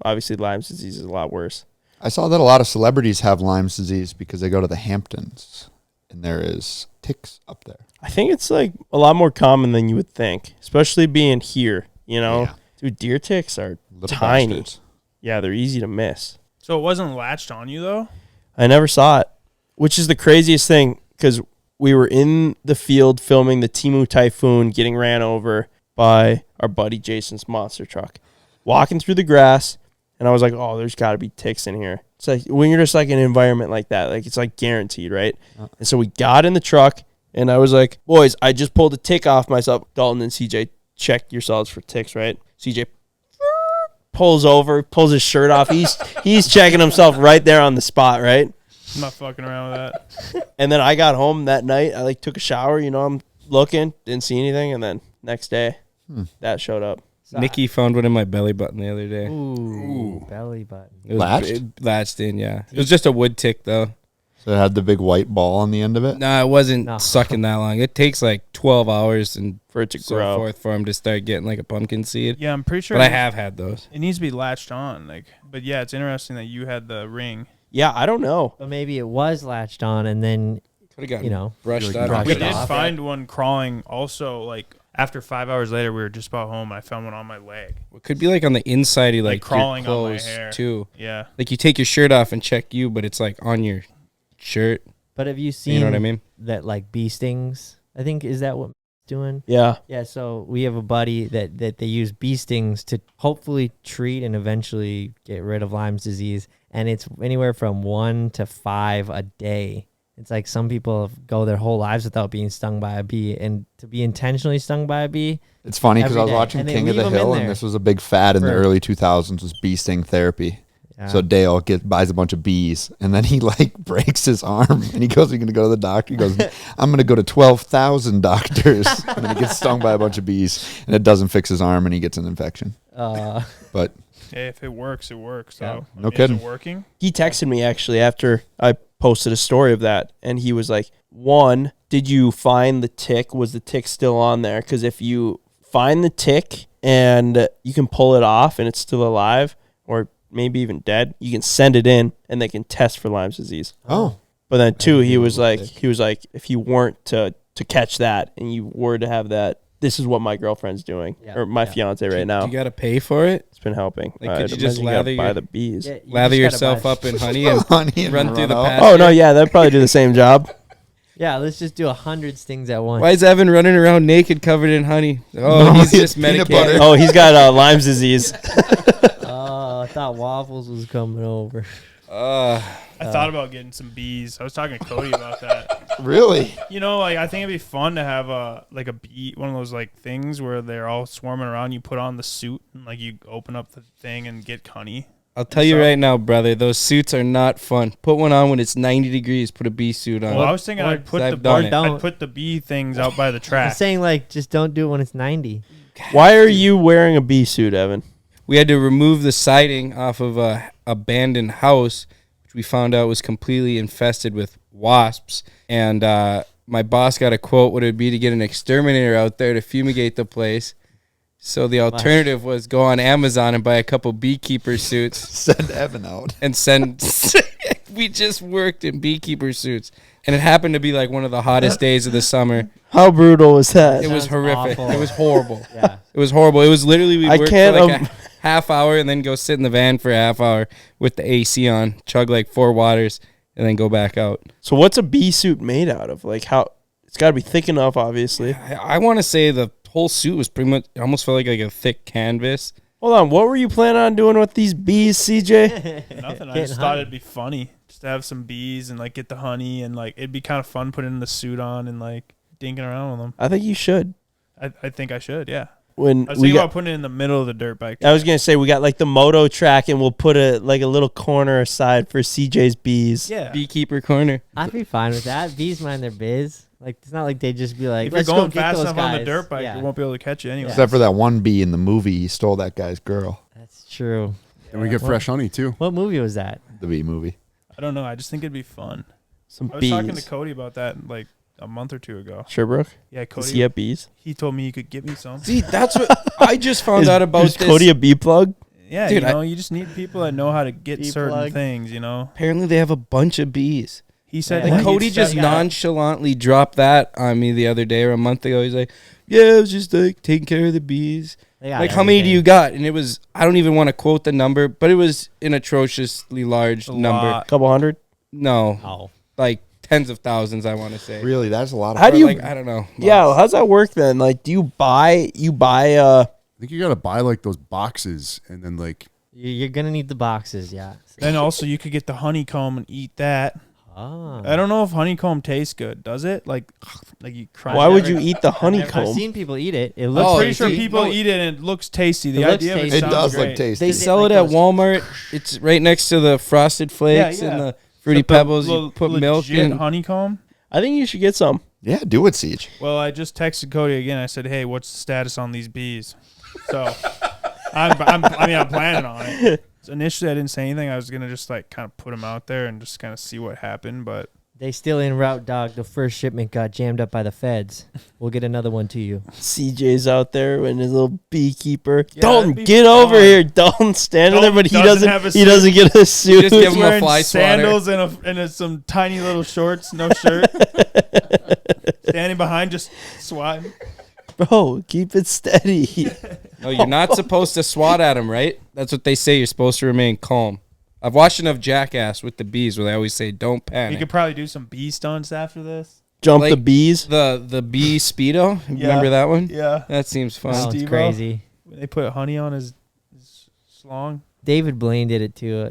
obviously Lyme's disease is a lot worse. I saw that a lot of celebrities have Lyme's disease because they go to the Hamptons and there is ticks up there. I think it's like a lot more common than you would think, especially being here, Yeah. Dude, deer ticks are Little tiny. bastards. Yeah, they're easy to miss. So it wasn't latched on you though? I never saw it, which is the craziest thing because we were in the field filming the Temu Typhoon getting ran over by our buddy Jason's monster truck. Walking through the grass, and I was like, "Oh, there's got to be ticks in here." It's like when you're just like in an environment like that, like it's like guaranteed, right? And so we got in the truck, and I was like, "Boys, I just pulled a tick off myself." Dalton and CJ, check yourselves for ticks, right? CJ pulls over, pulls his shirt off. He's checking himself right there on the spot, right? I'm not fucking around with that. And then I got home that night. I like took a shower. I'm looking, didn't see anything, and then next day, that showed up. Nikki found one in my belly button the other day. Ooh. Belly button. It was Latched? it latched in, yeah. It was just a wood tick though. So it had the big white ball on the end of it? No, it wasn't sucking that long. It takes like 12 hours and for it to so grow. forth for them to start getting like a pumpkin seed. Yeah, I'm pretty sure. But I have had those. It needs to be latched on. But yeah, it's interesting that you had the ring. Yeah, I don't know. But maybe it was latched on and then, Could have gotten you know, brushed Like out. We did find one crawling also, like, after 5 hours later, we were just about home. I found one on my leg. It could be like on the inside of like crawling your on my clothes hair. too. Yeah. Like you take your shirt off and check you, but it's like on your shirt. but have you seen You know what I mean? that like bee stings? I think, is that what doing? Yeah. Yeah, so we have a buddy that they use bee stings to hopefully treat and eventually get rid of Lyme's disease. And it's anywhere from 1 to 5 a day. It's like some people go their whole lives without being stung by a bee. And to be intentionally stung by a bee, It's funny because I was Every day. watching And they King of the leave 'em in Hill, there and this was a big fad in the for- early 2000s was bee sting therapy. yeah. So Dale buys a bunch of bees, and then he like breaks his arm, and he goes, "Are you going to go to the doctor?" He goes, "I'm going to go to 12,000 doctors," and then he gets stung by a bunch of bees, and it doesn't fix his arm, and he gets an infection. But Hey, if it works, it works. Yeah. So, No kidding. Is it working? He texted me actually after I posted a story of that, and he was like, "One, did you find the tick? Was the tick still on there? Because if you find the tick and you can pull it off and it's still alive, or maybe even dead, you can send it in and they can test for Lyme's disease." oh, But then two, he knew was it like, was if you weren't to catch that and you were to have that, this is what my girlfriend's doing, Yeah, or my yeah. fiance right now. You got to pay for it. It's been helping. Like, could I'd you just imagine gotta lather buy your- the bees? Yeah, you Lather just gotta yourself buy- up in honey and honey, and run through the out. pasture. Oh no, yeah, that'd probably do the same job. Yeah, let's just do 100 stings at once. Why is Evan running around naked covered in honey? Oh, No, he's it's just peanut medicated. butter. Oh, he's got Lyme's disease. Oh, I thought Waffles was coming over. I thought about getting some bees. I was talking to Cody about that. Really? You know, like I think it'd be fun to have a bee, one of those like things where they're all swarming around. You put on the suit and like you open up the thing and get honey. I'll tell you right now, brother, those suits are not fun. Put one on when it's 90 degrees. Put a bee suit on. Well, I was thinking I'd put I've done it. I'd put the bee things out by the I'm track. saying, like, just don't do it when it's 90. Why are you wearing a bee suit, Evan? We had to remove the siding off of a abandoned house, which we found out was completely infested with wasps. And my boss got a quote what it would be to get an exterminator out there to fumigate the place. So the alternative was go on Amazon and buy a couple beekeeper suits. Send Evan out. And send. We just worked in beekeeper suits. And it happened to be like one of the hottest days of the summer. How brutal was that? It was Sounds horrific. awful. It was horrible. Yeah. It was horrible. It was literally we I worked can't, for like a half hour and then go sit in the van for a half hour with the AC on, chug like 4 waters, and then go back out. So what's a bee suit made out of? Like how? It's got to be thick enough, obviously. I want to say the whole suit was pretty much almost felt like a thick canvas. Hold on, what were you planning on doing with these bees, CJ? Nothing. I Getting just thought honey. it'd be funny just to have some bees and like get the honey and like it'd be kind of fun putting the suit on and like dinking around with them. I think you should. I think I should. Yeah. When I was we thinking got, about putting it in the middle of the dirt bike. I was gonna say we got like the moto track, and we'll put a little corner aside for CJ's bees. Yeah. Beekeeper corner. I'd be fine with that. Bees mind their biz. Like, it's not like they just be like, If you're let's go going get fast those enough guys. on the dirt bike, Yeah. you won't be able to catch you anyway. Except for that one bee in the movie, he stole that guy's girl. That's true. And we get fresh honey too. What movie was that? The bee movie. I don't know. I just think it'd be fun. Some I was bees. talking to Cody about that like a month or two ago. Sherbrooke. Yeah, Does Cody. he have bees? He told me he could get me some. See, that's what I just found out about Is this. Cody a bee plug? Yeah, Dude, you know, you just need people that know how to get Bee certain plug. things. You know, Apparently they have a bunch of bees. he said. Yeah. Like that Cody he'd just set- nonchalantly dropped that on me the other day or a month ago. He's like, yeah, I was just like taking care of the bees. They got Like, how many do everything. you got? And it was, I don't even want to quote the number, but it was an atrociously large A number. lot. Couple hundred. No, Oh. like tens of thousands, I want to say. Really? That's a lot of How do you? Like, I don't know. Yeah, how's that work then? Like, do you buy? I think you gotta buy like those boxes and then like You're going to need the boxes, yeah. Then also you could get the honeycomb and eat that. Oh. I don't know if honeycomb tastes good. Does it? Like you crunch. why it. would you eat the I've honeycomb? seen people eat it. It I'm looks pretty sure tasty. people No, eat it and it looks tasty. The It looks idea of tasty. It sounds does great. look tasty. They Is it sell like it at those- Walmart. It's right next to the Frosted Flakes Yeah, and yeah. the Fruity But the Pebbles. You put milk legit in. honeycomb. I think you should get some. Yeah, do it, Siege. Well, I just texted Cody again. I said, "Hey, what's the status on these bees?" So, I'm planning on it. initially I didn't say anything. I was gonna just like kind of put them out there and just kind of see what happened, but They still en route, dog. The first shipment got jammed up by the feds. We'll get another one to you. CJ's out there and his little beekeeper. Yeah, Dalton, that'd be get over fun. here. Dalton's standing there, but he doesn't. have a He doesn't get a suit. Just give him a wearing fly swatter. sandals and some tiny little shorts, no shirt. Standing behind, just swatting. Bro, keep it steady. No, you're not supposed to swat at him, right? That's what they say. You're supposed to remain calm. I've watched enough Jackass with the bees where they always say, don't You panic. could probably do some bee stunts after this. Jump Like the bees. The bee Speedo. Yeah. Remember that one? Yeah. That seems fun. That one's Steve-O. crazy. They put honey on his schlong. David Blaine did it too.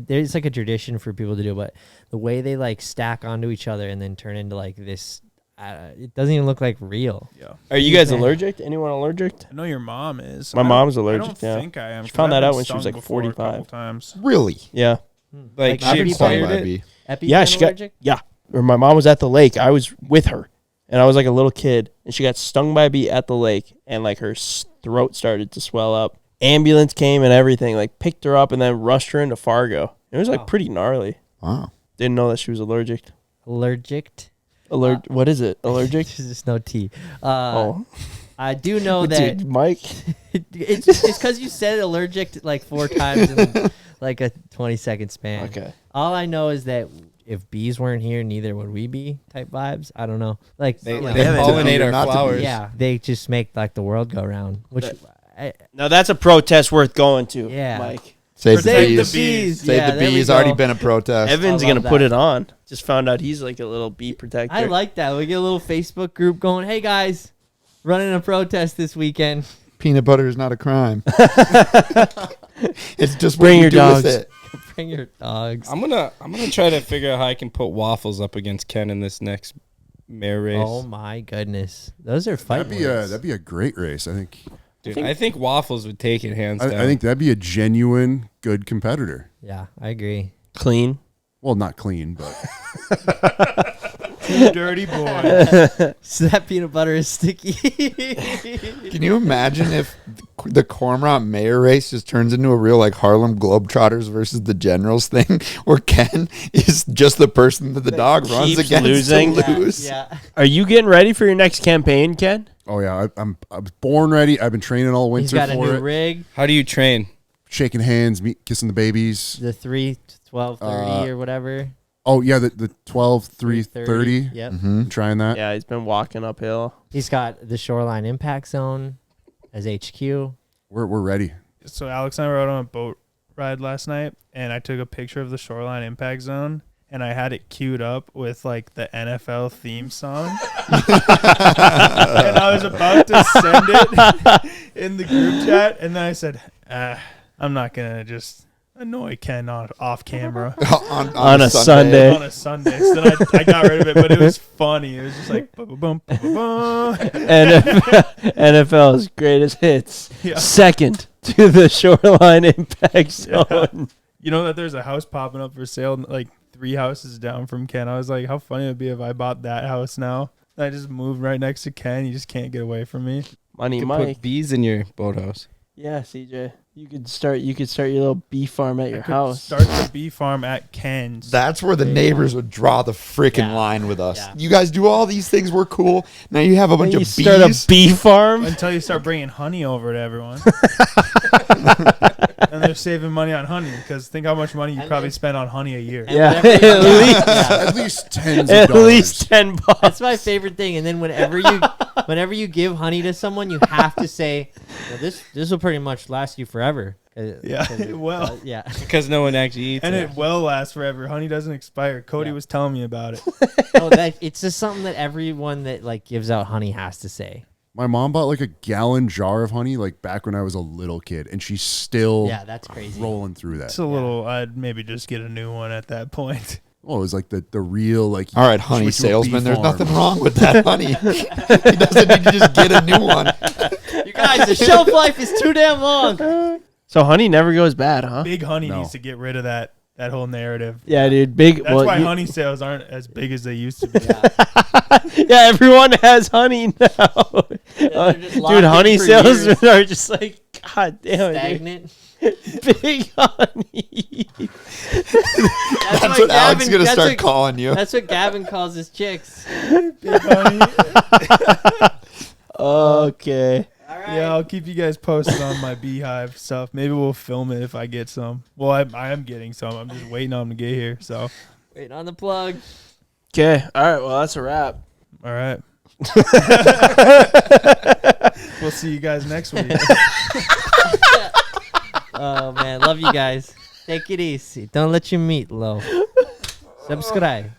There's like a tradition for people to do, but the way they like stack onto each other and then turn into like this, it doesn't even look like real. Yeah. Are you guys Man. allergic? Anyone allergic? I know your mom is. My I don't- mom's allergic, I don't yeah. think I am. She 'cause found I've that out been when she was, stung like, before a 45. couple times. Really? Yeah. Like, I've she been acquired Stung by a it. bee. EpiPen Yeah, she got. allergic? Yeah. Or my mom was at the lake. I was with her, and I was like a little kid, and she got stung by a bee at the lake, and like her throat started to swell up. Ambulance came and everything, like picked her up and then rushed her into Fargo. It was like Wow. pretty gnarly. Wow. Didn't know that she was allergic. Allergic. What is it? Allergic? There's just no T. Oh, I do know that dude, Mike. it's because you said allergic like 4 times in like a 20-second span. Okay. All I know is that if bees weren't here, neither would we be type vibes. I don't know. Like They, you know, they Yeah, they pollinate do. our Not to be- flowers. yeah, they just make like the world go round. Which Now that's a protest worth going to. Yeah. Mike. Save the Save the bees. bees. Save Yeah, the there we bees. Already go. been a protest. Evan's I love gonna put that. it on. Just found out he's like a little bee protector. I like that. We get a little Facebook group going. Hey guys, running a protest this weekend. Peanut butter is not a crime. It's just Bring what you your do with dogs. it. Bring your dogs. I'm gonna try to figure out how I can put Waffles up against Ken in this next mayor race. Oh my goodness, those are fight words. That'd be a great race. I think. Dude, I think Waffles would take it hands down. I think that'd be a genuine good competitor. Yeah, I agree. Clean. Well, not clean, but Two dirty boys. So that peanut butter is sticky. Can you imagine if the Cormorant mayor race just turns into a real like Harlem Globetrotters versus the Generals thing, where Ken is just the person that the dog runs keeps against losing. to lose? Yeah. Are you getting ready for your next campaign, Ken? oh yeah, I was born ready. I've been training all He's winter got a for new it. rig. How do you train? Shaking hands, kissing the babies. The 3, 12, 30 or whatever. Oh yeah, the 12, 3, 30. Yep. I'm trying that. Yeah, he's been walking uphill. He's got the Shoreline Impact Zone as HQ. We're ready. So Alex and I were out on a boat ride last night, and I took a picture of the Shoreline Impact Zone, and I had it queued up with like the NFL theme song. And I was about to send it in the group chat, and then I said, I'm not gonna just annoy Ken off camera On a Sunday. on a Sunday. So then I got rid of it, but it was funny. It was just like ba-ba-bum, ba-ba-bum. NFL's greatest hits. Yeah. Second to the Shoreline Impact Zone. You know that there's a house popping up for sale, like 3 houses down from Ken. I was like, how funny it would be if I bought that house now. And I just moved right next to Ken. You just can't get away from me. Money You could Mike. put bees in your boathouse. Yeah, CJ. You could start your little bee farm at your I could house. Start the bee farm at Ken's. That's where the neighbors would draw the freaking line with us. Yeah. You guys do all these things. We're cool. Now you have a bunch You of start bees. a bee farm. Until you start bringing honey over to everyone. And they're saving money on honey, because think how much money you And probably then- spend on honey a year. And Yeah, whatever you- at least At least tens of at dollars. least $10. That's my favorite thing. And then whenever you give honey to someone, you have to say, well, this will pretty much last you forever. Yeah, it will. Yeah. Because no one actually eats And it. it will last forever. Honey doesn't expire. Cody Yeah. was telling me about it. Oh, it's just something that everyone that like gives out honey has to say. My mom bought like a gallon jar of honey like back when I was a little kid, and she's still Yeah, that's crazy. rolling through that. It's a little. I'd maybe just get a new one at that point. Oh, it was like the real like. All right, honey switch to a bee salesman. There's farm. nothing wrong with that honey. He doesn't need to just get a new one. You guys, the shelf life is too damn long. So honey never goes bad, huh? Big honey No. needs to get rid of that whole narrative. Yeah, dude. Big. That's why honey sales aren't as big as they used to be. Yeah, everyone has honey now. They're just locked Dude, in honey for salesmen years. are just like, God damn it. Dude. Stagnant. Big honey. That's what Alex is gonna start calling you. That's what Gavin calls his chicks. Big honey. Okay. All right. Yeah, I'll keep you guys posted on my beehive stuff. Maybe we'll film it if I get some. Well, I am getting some. I'm just waiting on them to get here. So, Waiting on the plug. Okay. All right. Well, that's a wrap. all right. We'll see you guys next week. Oh man, love you guys. Take it easy. Don't let your meat low. Subscribe.